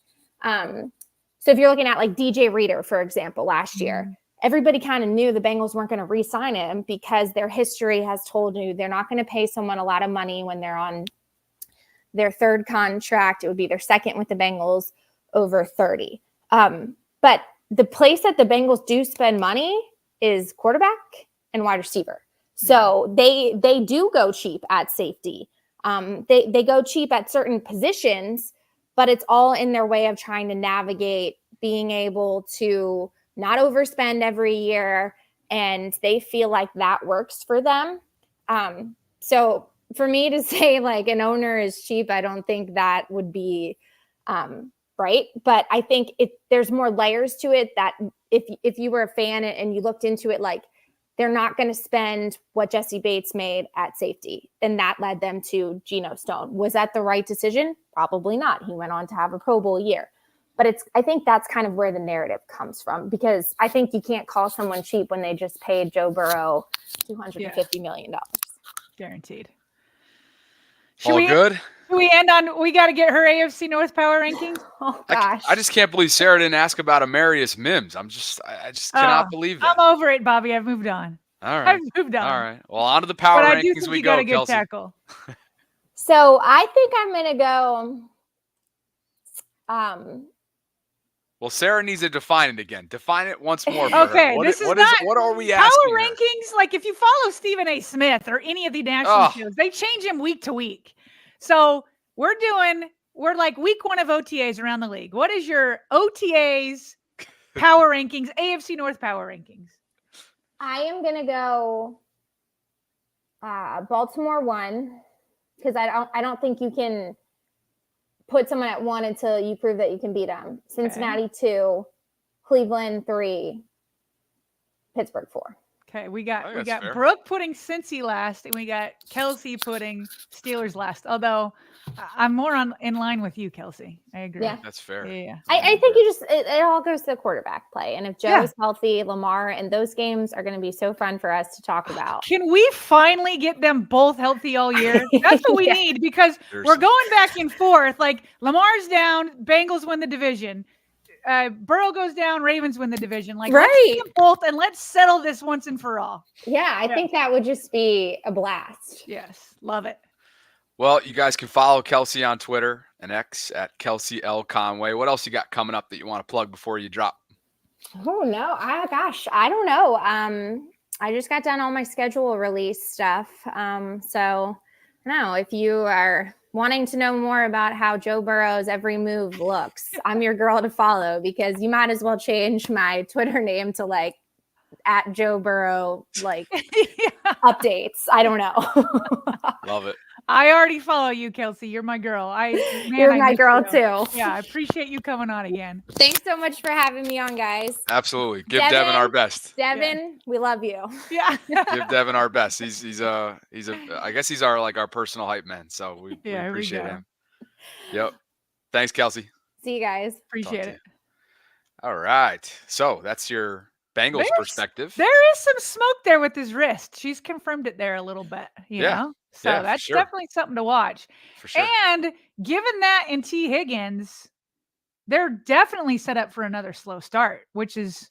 So if you're looking at like DJ Reader, for example, last year, everybody kind of knew the Bengals weren't going to re-sign him because their history has told you they're not going to pay someone a lot of money when they're on their third contract. It would be their second with the Bengals over 30. But the place that the Bengals do spend money is quarterback and wide receiver. So they do go cheap at safety. They go cheap at certain positions, but it's all in their way of trying to navigate being able to not overspend every year. And they feel like that works for them. So for me to say like an owner is cheap, I don't think that would be right. But I think there's more layers to it that if you were a fan and you looked into it, like they're not going to spend what Jesse Bates made at safety. And that led them to Geno Stone. Was that the right decision? Probably not. He went on to have a Pro Bowl year. But I think that's kind of where the narrative comes from, because I think you can't call someone cheap when they just paid Joe Burrow $250 million.
Guaranteed.
All good?
Should we end on, we got to get her AFC North power rankings?
Oh, gosh.
I just can't believe Sarah didn't ask about Amarius Mims. I just cannot believe that.
I'm over it, Bobby. I've moved on.
All right.
I've moved on.
All right. Well, on to the power
but
rankings
I do think
we
you
go,
got a good
Kelsey.
tackle.
So I think I'm going to go
well, Sarah needs to define it again. Define it once more. For
okay,
her.
this is
what
not
what are we
power
asking
rankings. Like if you follow Stephen A. Smith or any of the national shows, they change him week to week. So we're like week 1 of OTAs around the league. What is your OTAs power rankings, AFC North power rankings?
I am going to go Baltimore 1, because I don't think you can put someone at 1 until you prove that you can beat them. Cincinnati 2, Cleveland 3, Pittsburgh 4.
Okay, we got Brooke putting Cincy last, and we got Kelsey putting Steelers last. Although I'm more in line with you, Kelsey. I agree.
Yeah,
that's fair.
Yeah.
I think it all goes to the quarterback play, and if Joe is healthy, Lamar, and those games are going to be so fun for us to talk about.
Can we finally get them both healthy all year? That's what we need, because we're going back and forth. Like Lamar's down, Bengals win the division. Burrow goes down, Ravens win the division. Like, let's get them both and let's settle this once and for all.
Yeah, I think that would just be a blast.
Yes, love it.
Well, you guys can follow Kelsey on Twitter and X at Kelsey L. Conway. What else you got coming up that you want to plug before you drop?
Oh, no. I don't know. I just got done all my schedule release stuff. So, no, if you are wanting to know more about how Joe Burrow's every move looks, I'm your girl to follow, because you might as well change my Twitter name to like at Joe Burrow, like updates. I don't know.
Love it.
I already follow you, Kelsey. You're my girl.
You're my girl too.
Yeah, I appreciate you coming on again.
Thanks so much for having me on, guys.
Absolutely. Give Devin our best.
Devin, we love you.
Yeah.
Give Devin our best. He's I guess he's our personal hype man. So we appreciate him. Yep. Thanks, Kelsey.
See you guys.
Appreciate it.
All right. So that's your Bengals perspective.
There is some smoke there with his wrist. She's confirmed it there a little bit, you know? So that's definitely something to watch.
For sure.
And given that in T. Higgins, they're definitely set up for another slow start, which is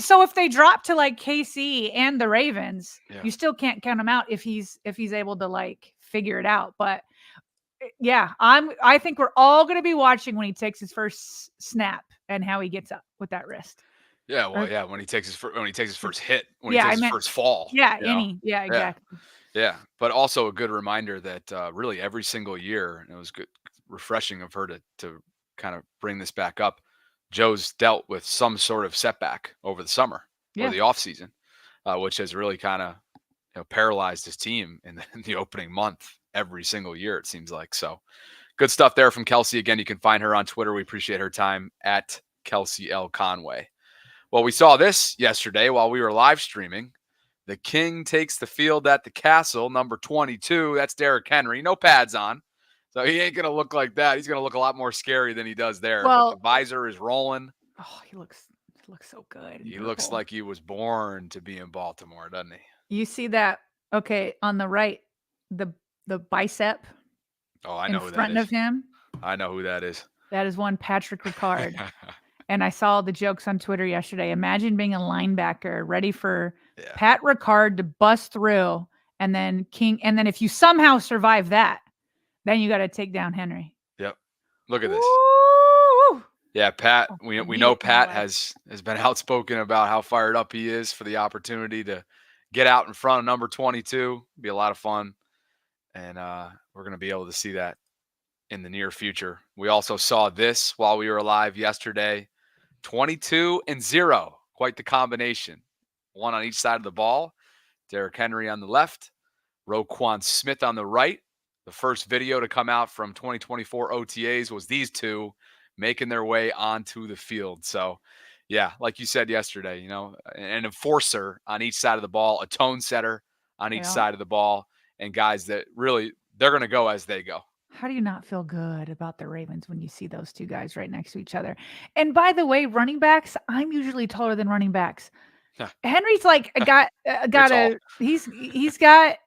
So if they drop to like KC and the Ravens,
Yeah.
you still can't count him out if he's able to like figure it out. But yeah, I think we're all going to be watching when he takes his first snap and how he gets up with that wrist.
Yeah, well,
Or-
yeah, when he takes his first hit, when
Yeah,
he
I
takes his
meant-
first fall.
Yeah,
you know?
yeah, exactly.
Yeah, but also a good reminder that really every single year, and it was good, refreshing of her to kind of bring this back up. Joe's dealt with some sort of setback over the summer or
Yeah.
the off season, which has really kind of paralyzed his team in the opening month every single year. It seems like. So good stuff there from Kelsey. Again, you can find her on Twitter. We appreciate her time at Kelsey L. Conway. Well, we saw this yesterday while we were live streaming. The King takes the field at the Castle, number 22. That's Derrick Henry. No pads on. So he ain't going to look like that. He's going to look a lot more scary than he does there.
Well-
but the visor is rolling.
Oh, he looks so good. in
He looks
purple.
like he was born to be in Baltimore, doesn't he?
You see that? Okay, on the right, the bicep
Oh, I
in
know who that
front
is.
of him.
I know who that is.
That is one Patrick Ricard. And I saw the jokes on Twitter yesterday. Imagine being a linebacker ready for
Yeah.
Pat Ricard to bust through, and then if you somehow survive that, then you got to take down Henry.
Yep. Look at this.
Woo!
Yeah, Pat. We
beat
know
it from
Pat
away.
has been outspoken about how fired up he is for the opportunity to get out in front of number 22. Be a lot of fun, and we're going to be able to see that in the near future. We also saw this while we were live yesterday. 22-0, quite the combination. One on each side of the ball. Derrick Henry on the left, Roquan Smith on the right. The first video to come out from 2024 OTAs was these two making their way onto the field. So, yeah, like you said yesterday, an enforcer on each side of the ball, a tone setter on each side of the ball, and guys that really, they're going to go as they go.
How do you not feel good about the Ravens when you see those two guys right next to each other? And by the way, running backs, I'm usually taller than running backs.
Huh.
Henry's like he's got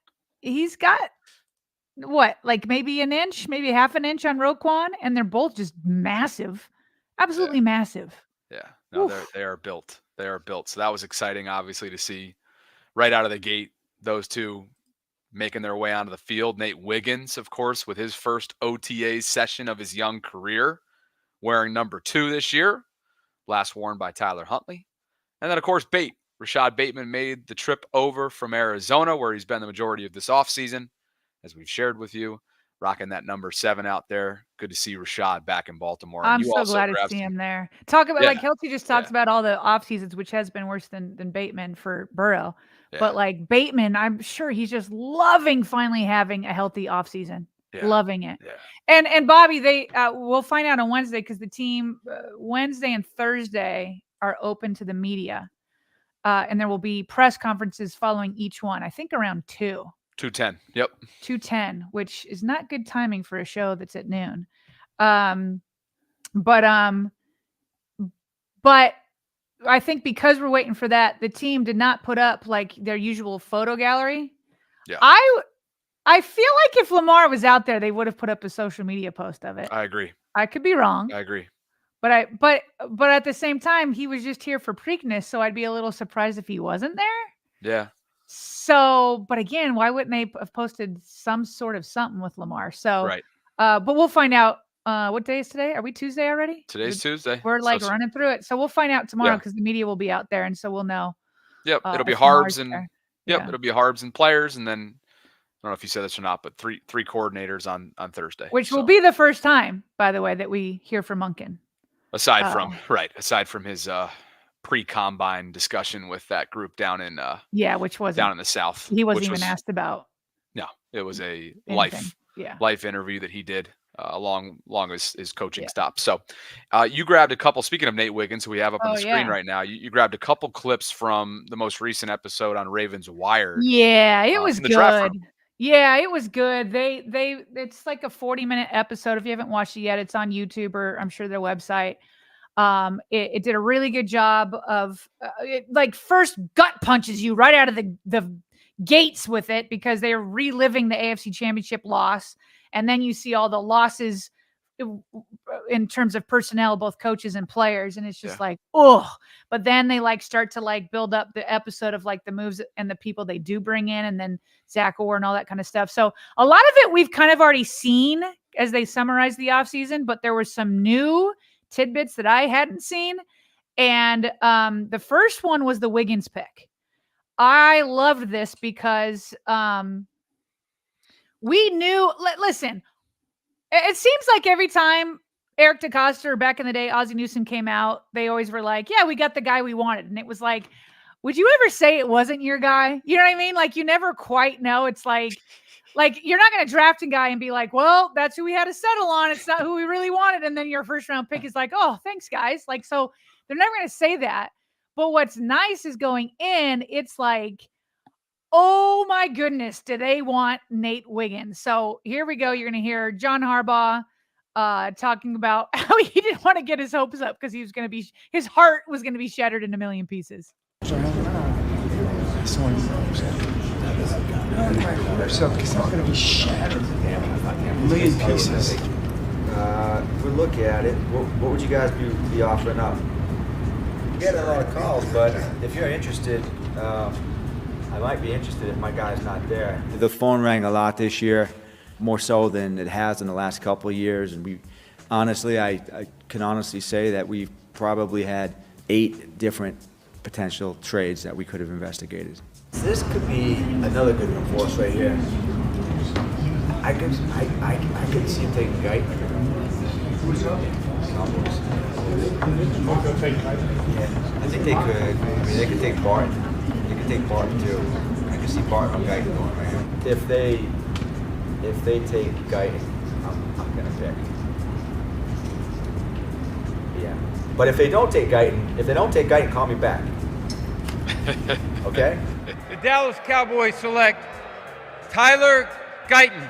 what, like maybe an inch, maybe half an inch on Roquan, and they're both just massive, absolutely massive.
Yeah, no,
Oof.
they are built. They are built. So that was exciting, obviously, to see right out of the gate those two making their way onto the field. Nate Wiggins, of course, with his first OTA session of his young career, wearing number 2 this year, last worn by Tyler Huntley. And then, of course, Rashad Bateman made the trip over from Arizona, where he's been the majority of this offseason, as we've shared with you, rocking that number 7 out there. Good to see Rashad back in Baltimore.
I'm so glad to see him there. Talk about, like Kelsey just talks about all the off seasons, which has been worse than Bateman for Burrow. Yeah. But like Bateman, I'm sure he's just loving finally having a healthy off season. Yeah. Loving it. Yeah. And Bobby, we'll find out on Wednesday, because the team Wednesday and Thursday are open to the media. And there will be press conferences following each one, I think around 2:10.
Yep.
2:10, which is not good timing for a show that's at noon. But I think because we're waiting for that, the team did not put up like their usual photo gallery.
Yeah.
I feel like if Lamar was out there, they would have put up a social media post of it.
I agree.
I could be wrong.
I agree.
But at the same time, he was just here for Preakness, so I'd be a little surprised if he wasn't there.
Yeah.
So, but again, why wouldn't they have posted some sort of something with Lamar? So,
right.
But we'll find out. What day is today? Are we Tuesday already?
Today's Tuesday.
We're like running through it. So we'll find out tomorrow, because the media will be out there, and so we'll know.
Yep. It'll be Harbs and it'll be Harbs and players, and then I don't know if you said this or not, but three coordinators on Thursday.
Which will be the first time, by the way, that we hear from Monken.
Aside from his pre-combine discussion with that group down in
which wasn't
down in the South.
He wasn't even asked about.
No, it was a
anything.
life interview that he did along his coaching stop. So you grabbed a couple, speaking of Nate Wiggins, who we have up on the screen right now, you grabbed a couple clips from the most recent episode on Ravens Wired.
Yeah, it was good. Yeah, it was good. It's like a 40-minute episode. If you haven't watched it yet, it's on YouTube or I'm sure their website. It did a really good job of like first gut punches you right out of the gates with it, because they're reliving the AFC Championship loss. And then you see all the losses in terms of personnel, both coaches and players. And it's just like, oh, but then they like start to like build up the episode of like the moves and the people they do bring in, and then Zach Orr and all that kind of stuff. So a lot of it we've kind of already seen as they summarize the offseason, but there was some new tidbits that I hadn't seen. And the first one was the Wiggins pick. I loved this because we knew, listen, it seems like every time Eric DeCosta or back in the day, Ozzie Newsome came out, they always were like, yeah, we got the guy we wanted. And it was like, would you ever say it wasn't your guy? You know what I mean? Like, you never quite know. It's like you're not going to draft a guy and be like, well, that's who we had to settle on. It's not who we really wanted. And then your first round pick is like, oh, thanks, guys. Like, so they're never going to say that. But what's nice is going in, it's like, oh my goodness, do they want Nate Wiggins? So here we go. You're going to hear John Harbaugh talking about how he didn't want to get his hopes up because his heart was going to be shattered in a million pieces.
So it's not going to be shattered a million pieces.
If we look at it, what would you guys be offering up? We get a lot of calls, but if you're interested, I might be interested if my guy's not there. The phone rang a lot this year, more so than it has in the last couple of years. And I can honestly say that we've probably had 8 different potential trades that we could have investigated.
This could be another good one for us right here. I could see him taking Guyton.
Yeah, I think they could. I mean, they could take Barton. They could take Barton too. I can see Barton on Guyton going right here. If they take Guyton, I'm gonna pick. Yeah, but if they don't take Guyton, call me back. Okay.
The Dallas Cowboys select Tyler Guyton.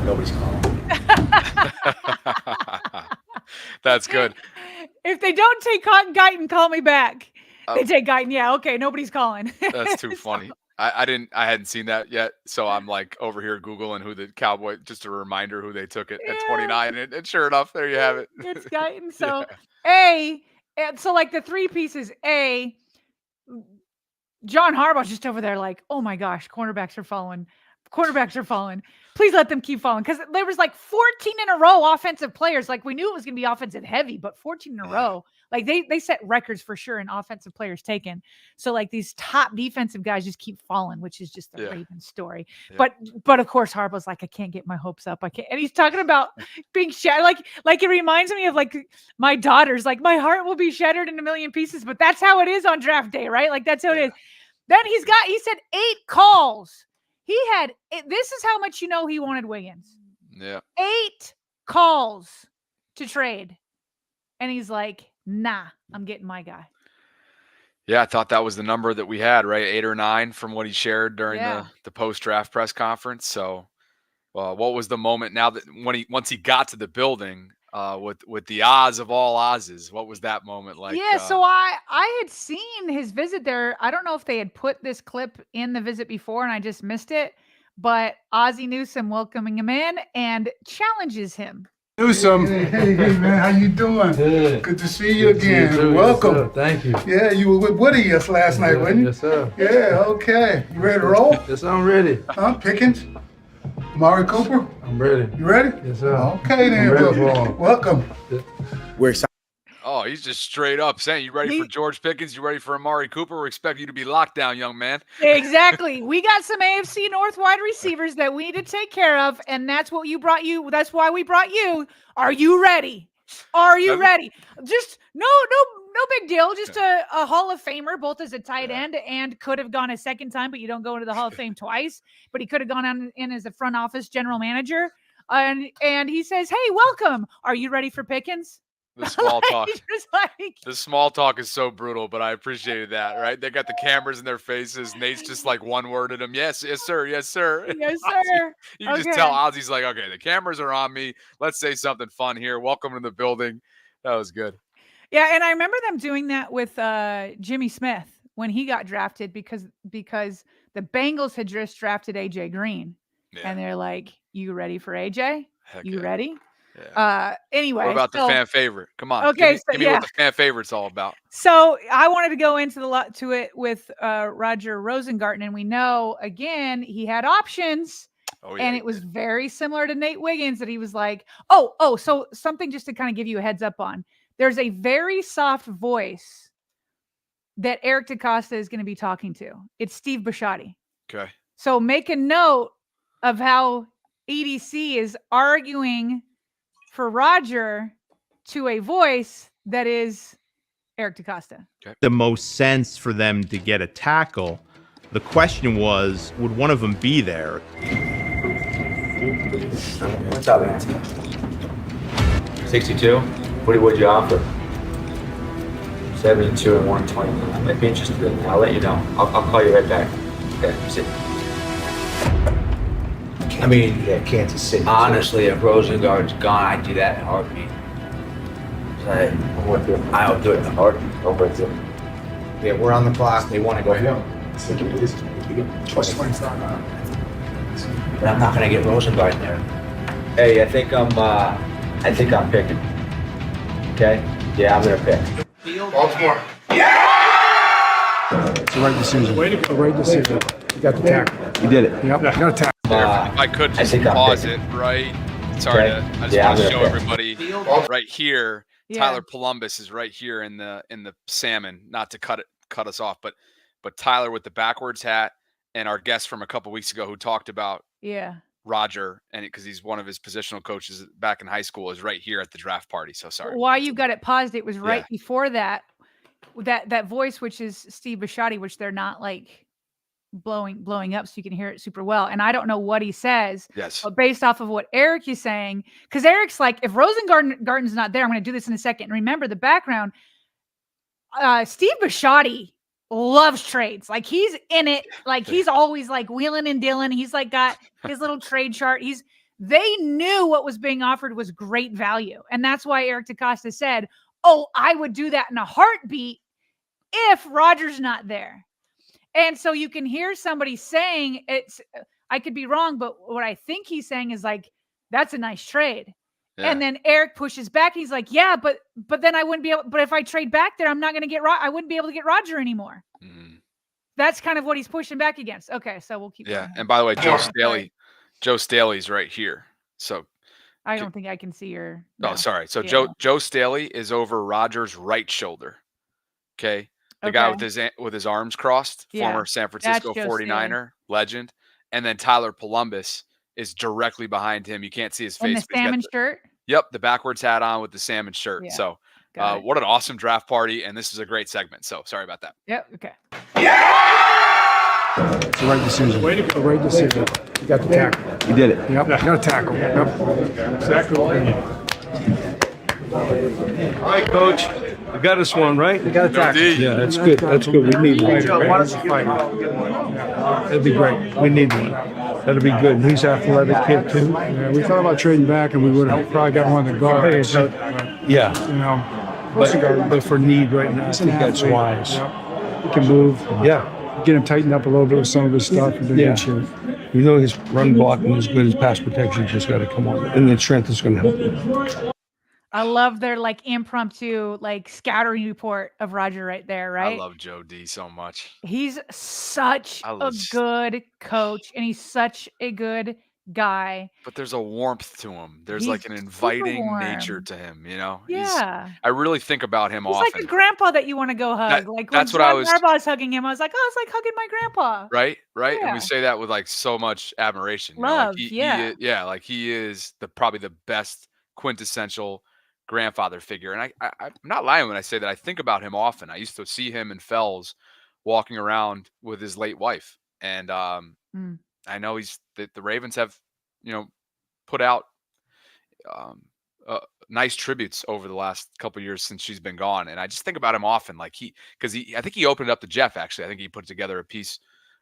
Nobody's calling.
That's good.
If they don't take Guyton, call me back. They take Guyton. Yeah, okay. Nobody's calling.
That's too funny. I hadn't seen that yet, so I'm like over here Googling who the Cowboy, just a reminder who they took it at 29, and sure enough, there you have it.
It's Guyton. So so like the 3 pieces. John Harbaugh's just over there like, oh my gosh, cornerbacks are falling. Please let them keep falling. Because there was like 14 in a row offensive players. Like, we knew it was going to be offensive heavy, but 14 in a row. Like, they set records for sure in offensive players taken. So, like, these top defensive guys just keep falling, which is just the Ravens story. Yeah. But of course, Harbaugh's like, I can't get my hopes up. I can't. And he's talking about being shattered. Like it reminds me of, like, my daughters. Like, my heart will be shattered in a million pieces. But that's how it is on draft day, right? Like, that's how it is. Then he said 8 calls. This is how much he wanted Wiggins.
Yeah.
8 calls to trade. And he's like, nah, I'm getting my guy.
Yeah, I thought that was the number that we had, right? 8 or 9 from what he shared during the post-draft press conference. So what was the moment now that once he got to the building with the Oz of all Oz's, what was that moment like?
Yeah, so I had seen his visit there. I don't know if they had put this clip in the visit before and I just missed it, but Ozzie Newsome welcoming him in and challenges him.
Newsome. Hey, man, how you doing? Good to see you again.
See you too.
Welcome.
Yes, thank you.
Yeah, you were with Woody last night, weren't you?
Yes, sir.
Yeah, okay. You ready to roll?
Yes, I'm ready.
Pickens? Amari Cooper?
I'm ready.
You ready?
Yes, sir.
Okay, then. Welcome.
We're excited.
Oh, he's just straight up saying, you ready for George Pickens? You ready for Amari Cooper? We expect you to be locked down, young man.
Exactly. We got some AFC North wide receivers that we need to take care of, and that's what you brought you. That's why we brought you. Are you ready? Are you ready? Just no big deal. Just a Hall of Famer, both as a tight end and could have gone a second time, but you don't go into the Hall of Fame twice. But he could have gone in as a front office general manager. And he says, hey, welcome. Are you ready for Pickens?
The small talk. The small talk is so brutal, but I appreciated that, right? They got the cameras in their faces. Nate's just like one word at him. Yes, sir. Yes, sir.
Yes, sir.
You just tell Ozzy's like, okay, the cameras are on me. Let's say something fun here. Welcome to the building. That was good.
Yeah, and I remember them doing that with Jimmy Smith when he got drafted because the Bengals had just drafted AJ Green. Yeah. And they're like, you ready for AJ?
Heck
you
yeah.
ready? Anyway,
What about the
so-
fan favorite? Come on.
Okay,
Give me what the fan favorite's all about.
So I wanted to go into it with Roger Rosengarten, and we know again he had options, and it was very similar to Nate Wiggins that he was like, so something just to kind of give you a heads up on. There's a very soft voice that Eric DeCosta is going to be talking to. It's Steve Bisciotti.
Okay.
So make a note of how EDC is arguing for Roger to a voice that is Eric DeCosta.
Okay.
The most sense for them to get a tackle. The question was, would one of them be there?
What's up, man? 62? What would you offer? 72 and 120. I might be interested in that. I'll let you know. I'll call you right back. Okay, sit.
I mean, yeah, Kansas City.
Honestly, if Rosengard's gone, I'd do that in a heartbeat. I'll do it in a heartbeat. Over it.
Yeah, we're on the clock.
They want to go. But I'm not gonna get Rosengard there. Hey, I think I'm picking. Okay? Yeah, I'm gonna pick.
Baltimore.
It's the right decision. The right decision. You got the tackle.
You did it.
Yep, you got a tackle.
If I could
I
just
think I'm
pause
picking.
it right. Sorry,
Okay.
I just
Yeah,
want to
I'm
show
gonna pick.
everybody right here.
Yeah.
Tyler Columbus is right here in the salmon. Not to cut us off, but Tyler with the backwards hat, and our guest from a couple weeks ago who talked about
Yeah.
Roger, and because he's one of his positional coaches back in high school, is right here at the draft party. So sorry.
Why you got it paused? It was right
Yeah.
before that. That voice, which is Steve Bisciotti, which they're not like blowing up, so you can hear it super well. And I don't know what he says,
Yes.
but based off of what Eric is saying, because Eric's like, if Rosengarten's not there, I'm going to do this in a second. And remember the background. Steve Bisciotti loves trades. Like he's in it. Like he's always like wheeling and dealing. He's like got his little trade chart. They knew what was being offered was great value. And that's why Eric DeCosta said, oh, I would do that in a heartbeat if Roger's not there. And so you can hear somebody saying I could be wrong, but what I think he's saying is like, that's a nice trade.
Yeah.
And then Eric pushes back. He's like, yeah, but then I wouldn't be able, but if I trade back there, I'm not going to I wouldn't be able to get Roger anymore.
Mhm.
That's kind of what he's pushing back against. Okay. So we'll keep
Yeah.
going.
And by the way, Joe Staley's right here. So
I don't think I can see your.
Oh, sorry. So
Yeah.
Joe Staley is over Roger's right shoulder. Okay. The guy with his arms crossed,
Yeah,
former San Francisco
Joe
49er, legend. And then Tyler Columbus is directly behind him. You can't see his face.
In the
but he's got
salmon shirt.
Yep, the backwards hat on with the salmon shirt.
Yeah,
So
got it.
what an awesome draft party. And this is a great segment. So sorry about that.
Yep. Okay.
It's the right decision. The right decision. You got the tackle.
You did it.
Yep, you got a tackle. Yep. Exactly what we need.
All right, Coach. You got us one, right?
You got a tackle.
Yeah, that's good. That's good. We need one. That'd be great. We need one. That'd be good. And he's athletic kid too.
Yeah, we thought about trading back, and we would have probably got one of the guards.
Yeah,
You know,
but for need right now, I think that's wise.
he can move.
Yeah.
Get him tightened up a little bit with some of his stuff. And
Yeah.
good shape.
You know his run blocking is good. His pass protection just got to come on, and then strength is going to help him.
I love their like impromptu like scouting report of Roger right there. Right.
I love Joe D so much.
He's such
I
a
love-
good coach, and he's such a good guy.
But there's a warmth to him. There's
He's
like an
super
inviting
warm.
nature to him, you know?
Yeah.
I really think about him
He's
often.
like a grandpa that you want to go hug.
That-
like
that's
when
what I
John
was-
Harbaugh's hugging him, I was like, oh, it's like hugging my grandpa.
Right. And
Yeah.
we say that with like so much admiration. You know,
Love,
like
yeah.
like he is probably the best quintessential grandfather figure. And I'm not lying when I say that. I think about him often. I used to see him in Fells walking around with his late wife. And
Mm.
I know the Ravens have, put out nice tributes over the last couple of years since she's been gone. And I just think about him often. Like I think he opened it up to Jeff, actually. I think he put together a piece,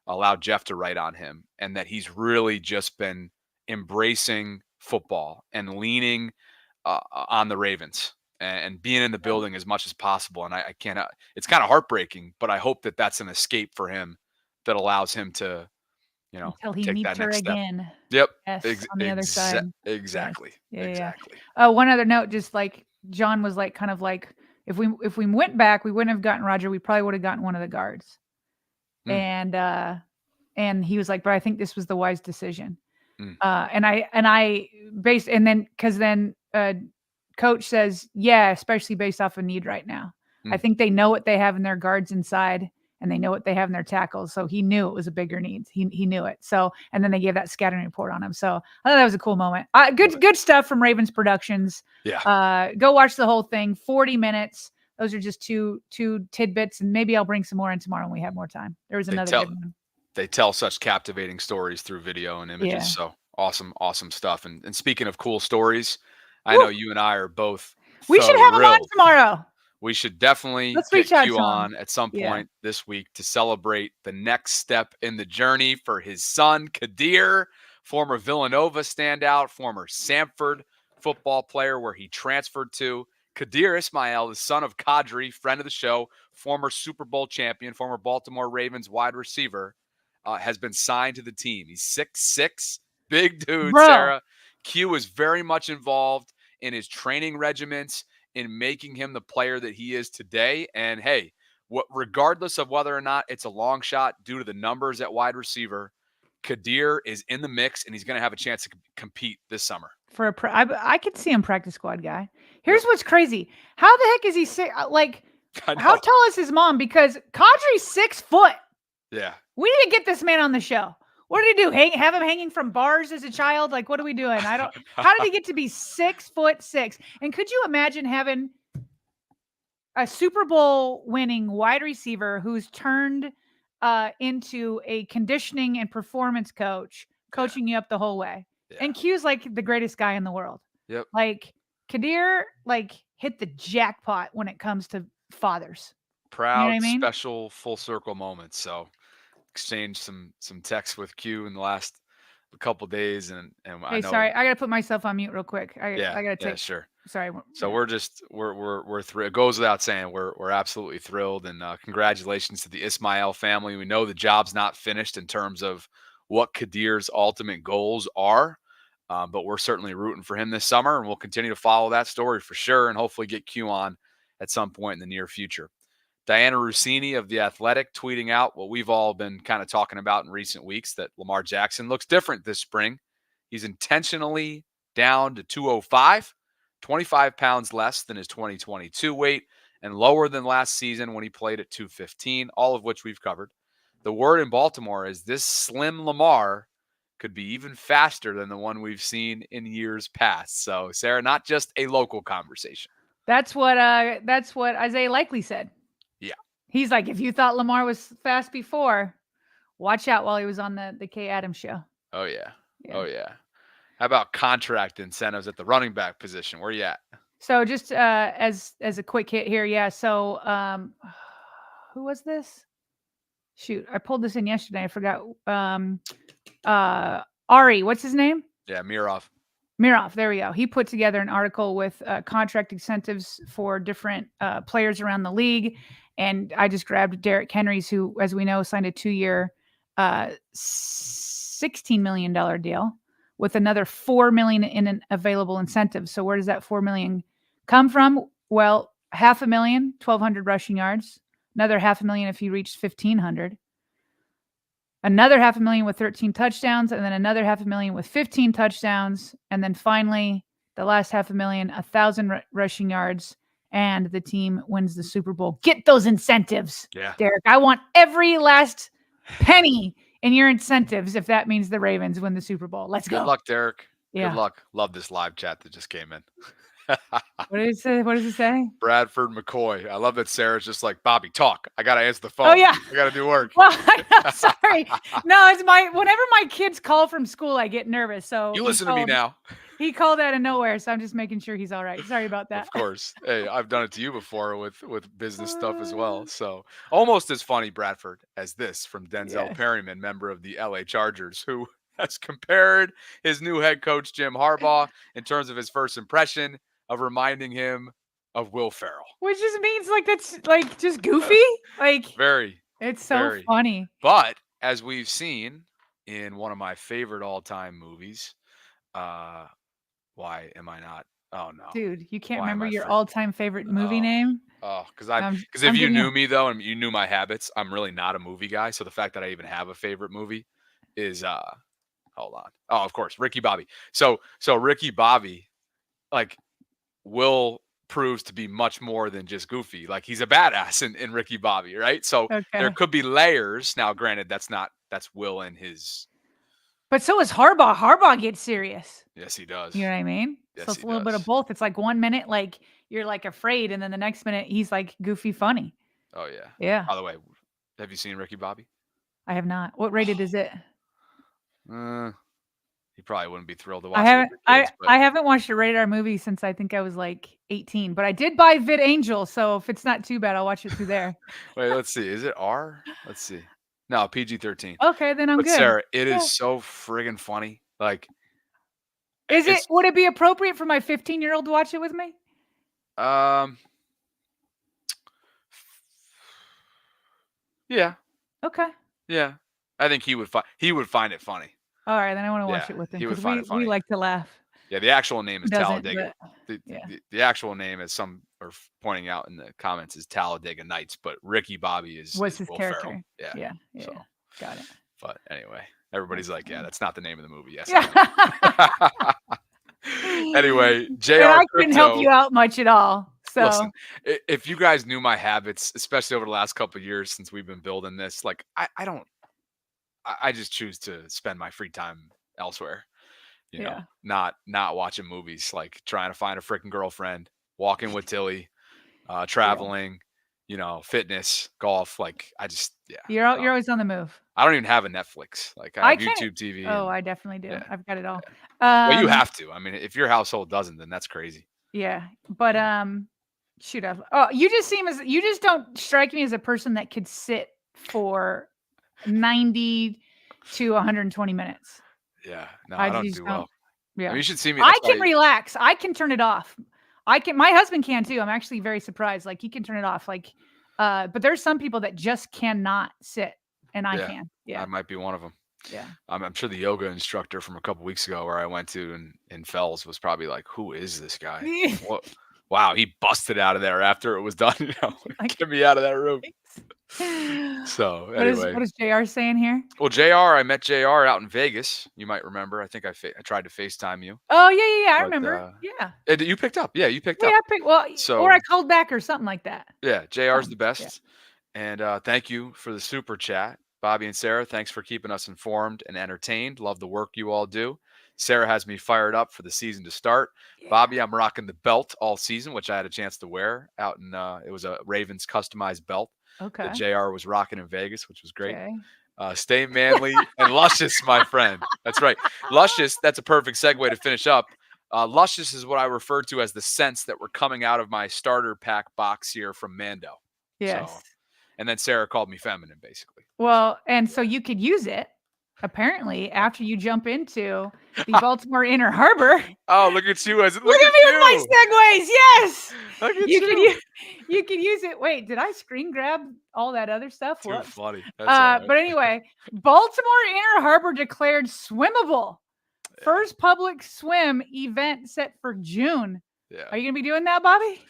allowed Jeff to write on him, and that he's really just been embracing football and leaning on the Ravens and being in the building as much as possible. And I can't, it's kind of heartbreaking, but I hope that that's an escape for him that allows him to
until he
take
meets
that
her
next step.
again.
Yep.
Yes, on the other side.
Exactly.
Yeah.
Exactly.
One other note, just like John was like, kind of like, if we went back, we wouldn't have gotten Roger. We probably would have gotten one of the guards. And he was like, but I think this was the wise decision. Because then coach says, yeah, especially based off of need right now. I think they know what they have in their guards inside, and they know what they have in their tackles. So he knew it was a bigger need. He knew it. So, and then they gave that scouting report on him. So I thought that was a cool moment. Good stuff from Ravens Productions.
Yeah.
Go watch the whole thing. 40 minutes. Those are just two tidbits, and maybe I'll bring some more in tomorrow when we have more time. There was another good one.
They tell such captivating stories through video and images.
Yeah.
So awesome stuff. And speaking of cool stories, I know you and I are both
We should have him on tomorrow.
We should definitely
reach
get
out
Q
to him.
on at some point this week to celebrate the next step in the journey for his son, Kadir, former Villanova standout, former Samford football player where he transferred to. Kadir Ismail, the son of Kadri, friend of the show, former Super Bowl champion, former Baltimore Ravens wide receiver, has been signed to the team. He's 6'6", big dude,
Bro.
Sarah. Q is very much involved in his training regiments, in making him the player that he is today. And hey, regardless of whether or not it's a long shot due to the numbers at wide receiver, Kadir is in the mix, and he's going to have a chance to compete this summer.
I could see him practice squad guy. Here's what's crazy. How the heck is he how tall is his mom? Because Kadri's 6 foot.
Yeah.
We need to get this man on the show. What did he do? Have him hanging from bars as a child? Like, what are we doing? How did he get to be 6'6"? And could you imagine having a Super Bowl winning wide receiver who's turned into a conditioning and performance coach, coaching you up the whole way? Yeah. And Q's like the greatest guy in the world.
Yep.
Like Kadir, hit the jackpot when it comes to fathers.
Proud,
you know what I mean?
Special, full circle moments. So exchanged some texts with Q in the last couple days, and
hey,
I know.
Sorry, I gotta put myself on mute real quick. I gotta take.
Yeah, sure.
Sorry.
So we're thrilled. It goes without saying, we're absolutely thrilled, and congratulations to the Ismail family. We know the job's not finished in terms of what Kadir's ultimate goals are, but we're certainly rooting for him this summer, and we'll continue to follow that story for sure, and hopefully get Q on at some point in the near future. Diana Rossini of The Athletic tweeting out what we've all been kind of talking about in recent weeks, that Lamar Jackson looks different this spring. He's intentionally down to 205, 25 pounds less than his 2022 weight, and lower than last season when he played at 215, all of which we've covered. The word in Baltimore is this slim Lamar could be even faster than the one we've seen in years past. So, Sarah, not just a local conversation.
That's what Isaiah Likely said.
Yeah.
He's like, if you thought Lamar was fast before, watch out while he was on the Kay Adams show.
Oh, yeah. Oh, yeah. How about contract incentives at the running back position? Where are you at?
So just as a quick hit here. Yeah. So who was this? Shoot, I pulled this in yesterday. I forgot. Ari, what's his name?
Yeah, Mirov.
There we go. He put together an article with contract incentives for different players around the league. And I just grabbed Derrick Henry's, who, as we know, signed a 2-year, $16 million deal with another $4 million in an available incentive. So where does that $4 million come from? Well, $500,000, 1,200 rushing yards. Another $500,000 if he reached 1,500. Another $500,000 with 13 touchdowns, and then another $500,000 with 15 touchdowns, and then finally the last $500,000, 1,000 rushing yards, and the team wins the Super Bowl. Get those incentives, Derek. I want every last penny in your incentives if that means the Ravens win the Super Bowl. Let's go.
Good luck, Derek.
Yeah.
Good luck. Love this live chat that just came in.
What did it say? What does it say?
Bradford McCoy. I love that Sarah's just like, Bobby, talk. I got to answer the phone.
Oh, yeah.
I got to do work.
Well, sorry. No, it's whenever my kids call from school, I get nervous. So
you listen to me now.
He called out of nowhere, so I'm just making sure he's all right. Sorry about that.
Of course. Hey, I've done it to you before with business stuff as well. So almost as funny, Bradford, as this from Denzel Perryman, member of the LA Chargers, who has compared his new head coach, Jim Harbaugh, in terms of his first impression of reminding him of Will Ferrell.
Which just means that's just goofy.
Very.
It's so funny.
But as we've seen in one of my favorite all-time movies. Why am I not? Oh no.
Dude, you can't
Why am
remember
I
your
for-
all-time favorite movie name?
Oh, because
I'm
if you
giving
knew me though, and you knew my habits, I'm really not a movie guy. So the fact that I even have a favorite movie is hold on. Oh, of course, Ricky Bobby. So Ricky Bobby, like, Will proves to be much more than just goofy. Like, he's a badass in Ricky Bobby, right? So there
Okay.
could be layers. Now, granted, that's Will and his.
But so is Harbaugh. Harbaugh gets serious.
Yes, he does.
You know what I mean?
Yes,
So it's
he
a little bit of
does.
both. It's like 1 minute, like you're like afraid, and then the next minute he's like goofy funny.
Oh yeah.
Yeah.
By the way, have you seen Ricky Bobby?
I have not. What rated is it?
You probably wouldn't be thrilled to
I
watch it with
haven't
your kids, but
I haven't watched a rated R movie since I think I was like 18, but I did buy VidAngel, so if it's not too bad, I'll watch it through there.
wait, let's see. Is it R? Let's see. No, PG-13.
Okay, then I'm
But
good.
Sarah, it
Yeah.
is so friggin' funny. Like,
Would it be appropriate for my 15-year-old to watch it with me?
Yeah.
Okay.
Yeah. I think he would find it funny.
All right, then I want to watch
Yeah,
it with him
he would
because
find it funny.
we like to laugh.
Yeah, the actual name is
Who doesn't,
Talladega.
but yeah.
The actual name, as some are pointing out in the comments, is Talladega Nights, but Ricky Bobby is
What's his
Will
character?
Ferrell. Yeah.
Yeah.
So,
Got it.
but anyway, everybody's like, yeah, that's not the name of the movie. Yes.
Yeah.
Anyway, JR
And I couldn't help
Crypto-
you out much at all. So
Listen, if you guys knew my habits, especially over the last couple of years since we've been building this, like I just choose to spend my free time elsewhere. You know, not watching movies, like trying to find a freaking girlfriend, walking with Tilly, traveling, you know, fitness, golf. Like
you're always on the move.
I don't even have a Netflix. Like I have YouTube TV.
Oh, I definitely do.
Yeah.
I've got it all.
Well, you have to. I mean, if your household doesn't, then that's crazy.
Yeah, but shoot up. Oh, you just don't strike me as a person that could sit for 90 to 120 minutes.
Yeah, no, I don't do well.
Yeah,
I mean, you should see me.
I can relax. I can turn it off. My husband can too. I'm actually very surprised. Like he can turn it off. Like, but there's some people that just cannot sit, and I can. Yeah,
I might be one of them.
Yeah,
I'm sure the yoga instructor from a couple weeks ago where I went to in Fells was probably like, "Who is this guy? What? Wow, he busted out of there after it was done. You know, get me out of that room." So anyway,
what is JR saying here?
Well, JR, I met JR out in Vegas. You might remember. I think I tried to FaceTime you.
Oh yeah. I remember. Yeah.
You picked up. Yeah, you picked up.
Yeah, I picked. Well, or I called back or something like that.
Yeah, JR's the best. Yeah. And thank you for the super chat, Bobby and Sarah. Thanks for keeping us informed and entertained. Love the work you all do. Sarah has me fired up for the season to start. Yeah. Bobby, I'm rocking the belt all season, which I had a chance to wear out in. It was a Ravens customized belt.
Okay.
That JR was rocking in Vegas, which was great. Okay. Stay manly and luscious, my friend. That's right. Luscious, that's a perfect segue to finish up. Luscious is what I refer to as the scents that were coming out of my starter pack box here from Mando.
Yes.
So, and then Sarah called me feminine, basically.
Well, and so you could use it, apparently, after you jump into the Baltimore Inner Harbor.
Oh, look at you. Look at
me with my segues. Yes.
Look at you.
You could use it. Wait, did I screen grab all that other stuff?
Too funny. That's right.
But anyway, Baltimore Inner Harbor declared swimmable. Yeah. First public swim event set for June.
Yeah.
Are you going to be doing that, Bobby?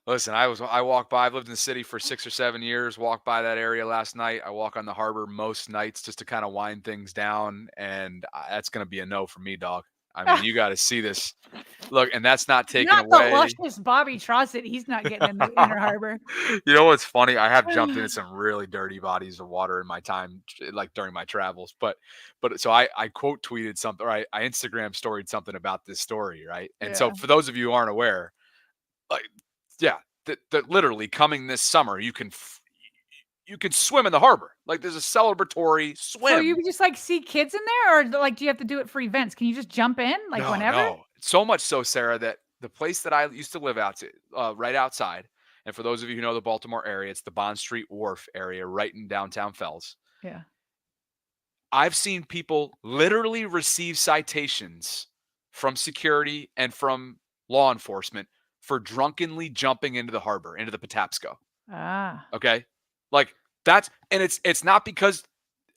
Listen, I walk by. I've lived in the city for 6 or 7 years. Walked by that area last night. I walk on the harbor most nights just to kind of wind things down, and that's going to be a no for me, dog. I mean, you got to see this. Look, and that's not taken away.
Not the luscious Bobby Trossett. He's not getting in the Inner Harbor.
You know what's funny? I have jumped into some really dirty bodies of water in my time, like during my travels. But so I quote tweeted something, or I Instagram storied something about this story, right? And so for those of you who aren't aware, like. Yeah, that literally coming this summer, you can swim in the harbor. Like there's a celebratory swim.
So you just like see kids in there, or like do you have to do it for events? Can you just jump in like whenever?
No, so much so, Sarah, that the place that I used to live right outside, and for those of you who know the Baltimore area, it's the Bond Street Wharf area, right in downtown Fells.
Yeah,
I've seen people literally receive citations from security and from law enforcement for drunkenly jumping into the harbor, into the Patapsco.
Ah.
Okay. Like that's, and it's not because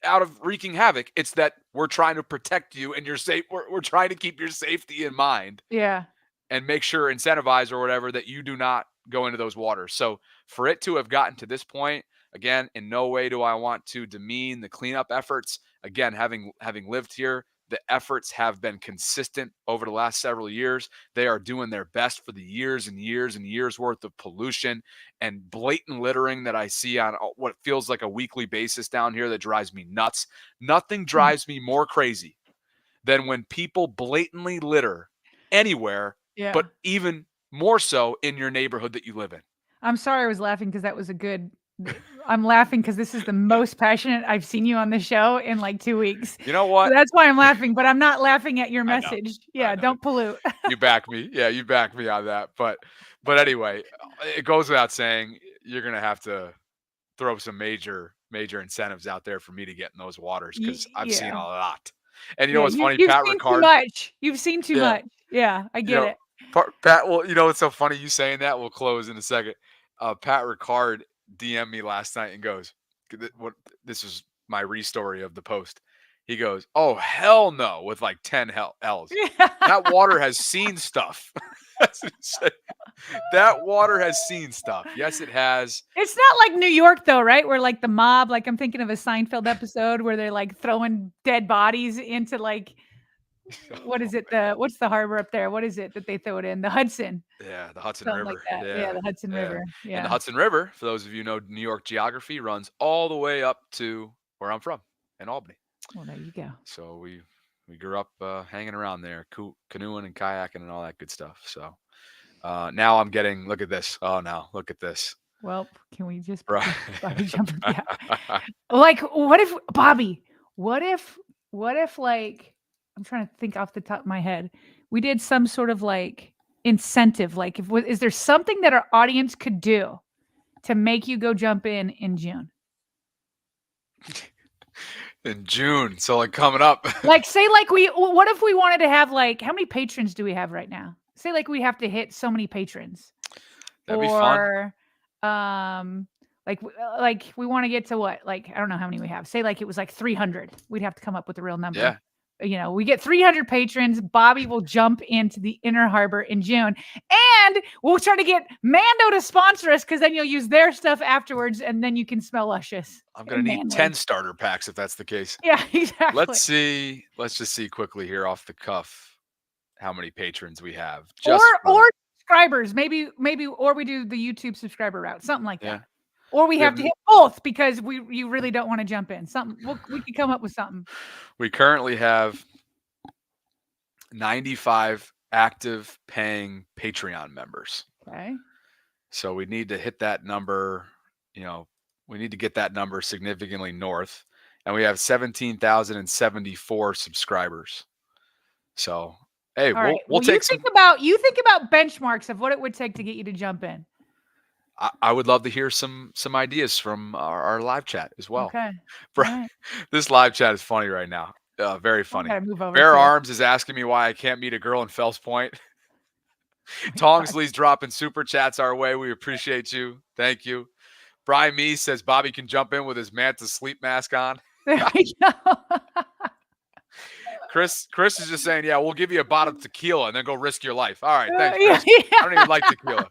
out of wreaking havoc. It's that we're trying to protect you and you're safe. We're trying to keep your safety in mind.
Yeah.
And make sure, incentivize or whatever, that you do not go into those waters. So for it to have gotten to this point, again, in no way do I want to demean the cleanup efforts. Again, having lived here, the efforts have been consistent over the last several years. They are doing their best for the years and years and years worth of pollution and blatant littering that I see on what feels like a weekly basis down here that drives me nuts. Nothing drives me more crazy than when people blatantly litter anywhere,
Yeah.
but even more so in your neighborhood that you live in.
I'm sorry I was laughing because that was a good. I'm laughing because this is the most passionate I've seen you on the show in like 2 weeks.
You know what?
So that's why I'm laughing, but I'm not laughing at your
I know.
message. Yeah, don't pollute.
You back me. Yeah, you back me on that. But anyway, it goes without saying, you're going to have to throw some major incentives out there for me to get in those waters, because I've seen a lot. And you know what's funny?
You've
Pat
seen
Ricard.
too much. You've seen too much. Yeah, I get it.
Pat, well, you know what's so funny? You saying that, we'll close in a second. Pat Ricard DM'd me last night and goes, this is my re-story of the post. He goes, "Oh, hell no," with like 10 L's. That water has seen stuff. That's what he said. That water has seen stuff. Yes, it has.
It's not like New York though, right? Where like the mob, like I'm thinking of a Seinfeld episode where they're like throwing dead bodies into like, what is it? What's the harbor up there? What is it that they throw it in? The Hudson.
Yeah, the Hudson
Something
River.
like that. Yeah, the Hudson River. Yeah.
And the Hudson River, for those of you who know New York geography, runs all the way up to where I'm from, in Albany.
Well, there you go.
So we grew up hanging around there, canoeing and kayaking and all that good stuff. So now I'm getting, look at this. Oh, no, look at this.
Well, can we just
Right.
jump? Yeah. Like, what if Bobby? What if like, I'm trying to think off the top of my head, we did some sort of like incentive. Like, is there something that our audience could do to make you go jump in June?
In June, so like coming up.
Like, say like what if we wanted to have like, how many patrons do we have right now? Say like we have to hit so many patrons.
That'd be fun.
Like we want to get to what? Like, I don't know how many we have. Say like it was like 300. We'd have to come up with a real number.
Yeah.
You know, we get 300 patrons. Bobby will jump into the Inner Harbor in June, and we'll try to get Mando to sponsor us, because then you'll use their stuff afterwards, and then you can smell luscious.
I'm going to need 10 starter packs if that's the case.
Yeah, exactly.
Let's just see quickly here off the cuff how many patrons we have.
Or subscribers, maybe, or we do the YouTube subscriber route, something like that. Or we have to hit both because you really don't want to jump in. We could come up with something.
We currently have 95 active paying Patreon members.
Okay.
So we need to hit that number, we need to get that number significantly north. And we have 17,074 subscribers. So, hey, we'll take some.
You think about benchmarks of what it would take to get you to jump in.
I would love to hear some ideas from our live chat as well.
Okay.
Right. This live chat is funny right now. Very funny.
Move over
Bear Arms is asking me why I can't meet a girl in Fells Point. Tongsley's dropping super chats our way. We appreciate you. Thank you. Brian Me says Bobby can jump in with his Manta sleep mask on.
There we go.
Chris is just saying, yeah, we'll give you a bottle of tequila and then go risk your life. All right, thanks, Chris.
Yeah.
I don't even like tequila.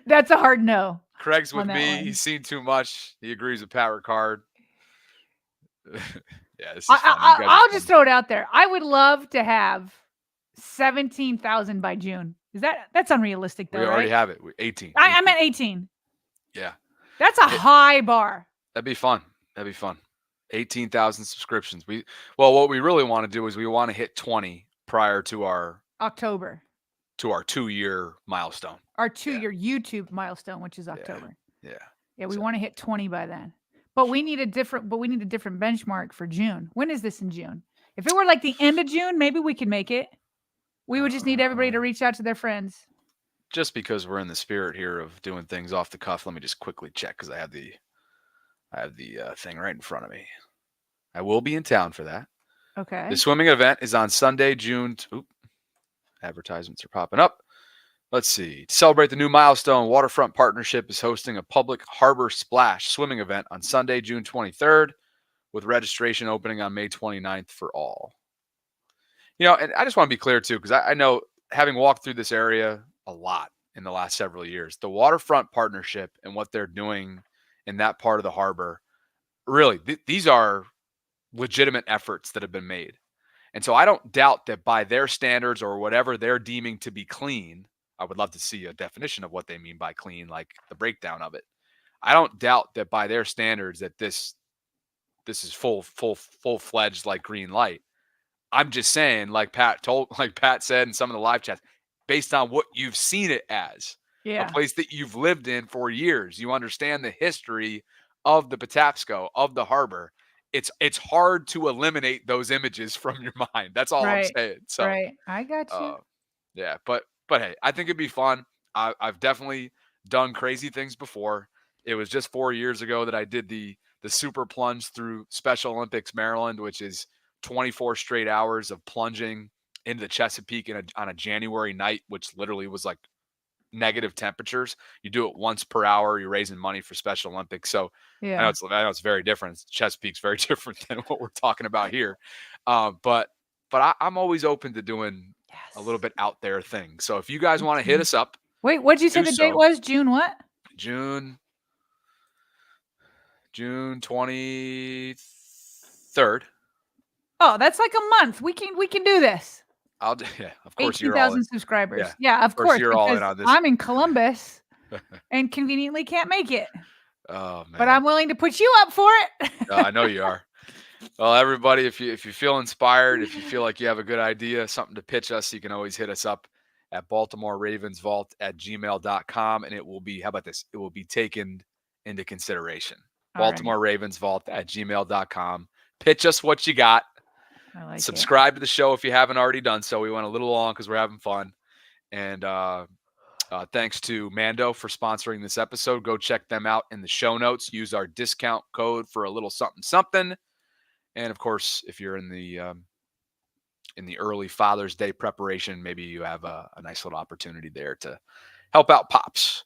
That's a hard no.
Craig's with me. He's seen too much. He agrees with Pat Ricard. Yeah, this is
I'll just throw it out there. I would love to have 17,000 by June. That's unrealistic though?
We already have it. 18.
I meant 18.
Yeah.
That's a high bar.
That'd be fun. 18,000 subscriptions. What we really want to do is we want to hit 20 prior to our
October.
To our 2-year milestone.
Our 2-year YouTube milestone, which is October.
Yeah.
We want to hit 20 by then. But we need a different benchmark for June. When is this in June? If it were like the end of June, maybe we could make it. We would just need everybody to reach out to their friends.
Just because we're in the spirit here of doing things off the cuff, let me just quickly check because I have the thing right in front of me. I will be in town for that.
Okay.
The swimming event is on Sunday, June. Advertisements are popping up. Let's see. To celebrate the new milestone, Waterfront Partnership is hosting a public harbor splash swimming event on Sunday, June 23rd. with registration opening on May 29th for all. You know, and I just want to be clear too, because I know, having walked through this area a lot in the last several years, the waterfront partnership and what they're doing in that part of the harbor, really, these are legitimate efforts that have been made. And so I don't doubt that by their standards or whatever they're deeming to be clean, I would love to see a definition of what they mean by clean, like the breakdown of it. I don't doubt that by their standards that this is full-fledged, like, green light. I'm just saying, like Pat said in some of the live chats, based on what you've seen it as, a place that you've lived in for years, you understand the history of the Patapsco, of the harbor. It's hard to eliminate those images from your mind. That's all I'm saying. So,
right. I got you.
yeah, but hey, I think it'd be fun. I've definitely done crazy things before. It was just 4 years ago that I did the super plunge through Special Olympics Maryland, which is 24 straight hours of plunging into the Chesapeake on a January night, which literally was like negative temperatures. You do it once per hour. You're raising money for Special Olympics. So I know it's very different. Chesapeake's very different than what we're talking about here. But I'm always open to doing a little bit out there thing. So if you guys want to hit us up.
Wait, what'd you say the date was? June what?
June 23rd.
Oh, that's like a month. We can do this.
Of course you're all
18,000 subscribers. Yeah, of course.
You're all in on this.
I'm in Columbus and conveniently can't make it.
Oh man.
But I'm willing to put you up for it.
I know you are. Well, everybody, if you feel inspired, if you feel like you have a good idea, something to pitch us, you can always hit us up at BaltimoreRavensVault@gmail.com, and it will be, how about this? It will be taken into consideration. BaltimoreRavensVault@gmail.com. Pitch us what you got. Subscribe to the show if you haven't already done so. We went a little long because we're having fun. And thanks to Mando for sponsoring this episode. Go check them out in the show notes. Use our discount code for a little something. And of course, if you're in the early Father's Day preparation, maybe you have a nice little opportunity there to help out Pops.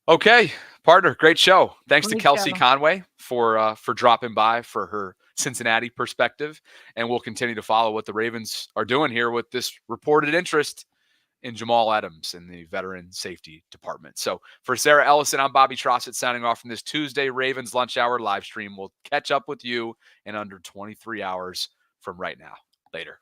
Okay, partner, great show. Thanks to Kelsey Conway for dropping by for her Cincinnati perspective, and we'll continue to follow what the Ravens are doing here with this reported interest in Jamal Adams in the veteran safety department. So for Sarah Ellison, I'm Bobby Trossett signing off from this Tuesday Ravens Lunch Hour live stream. We'll catch up with you in under 23 hours from right now. Later.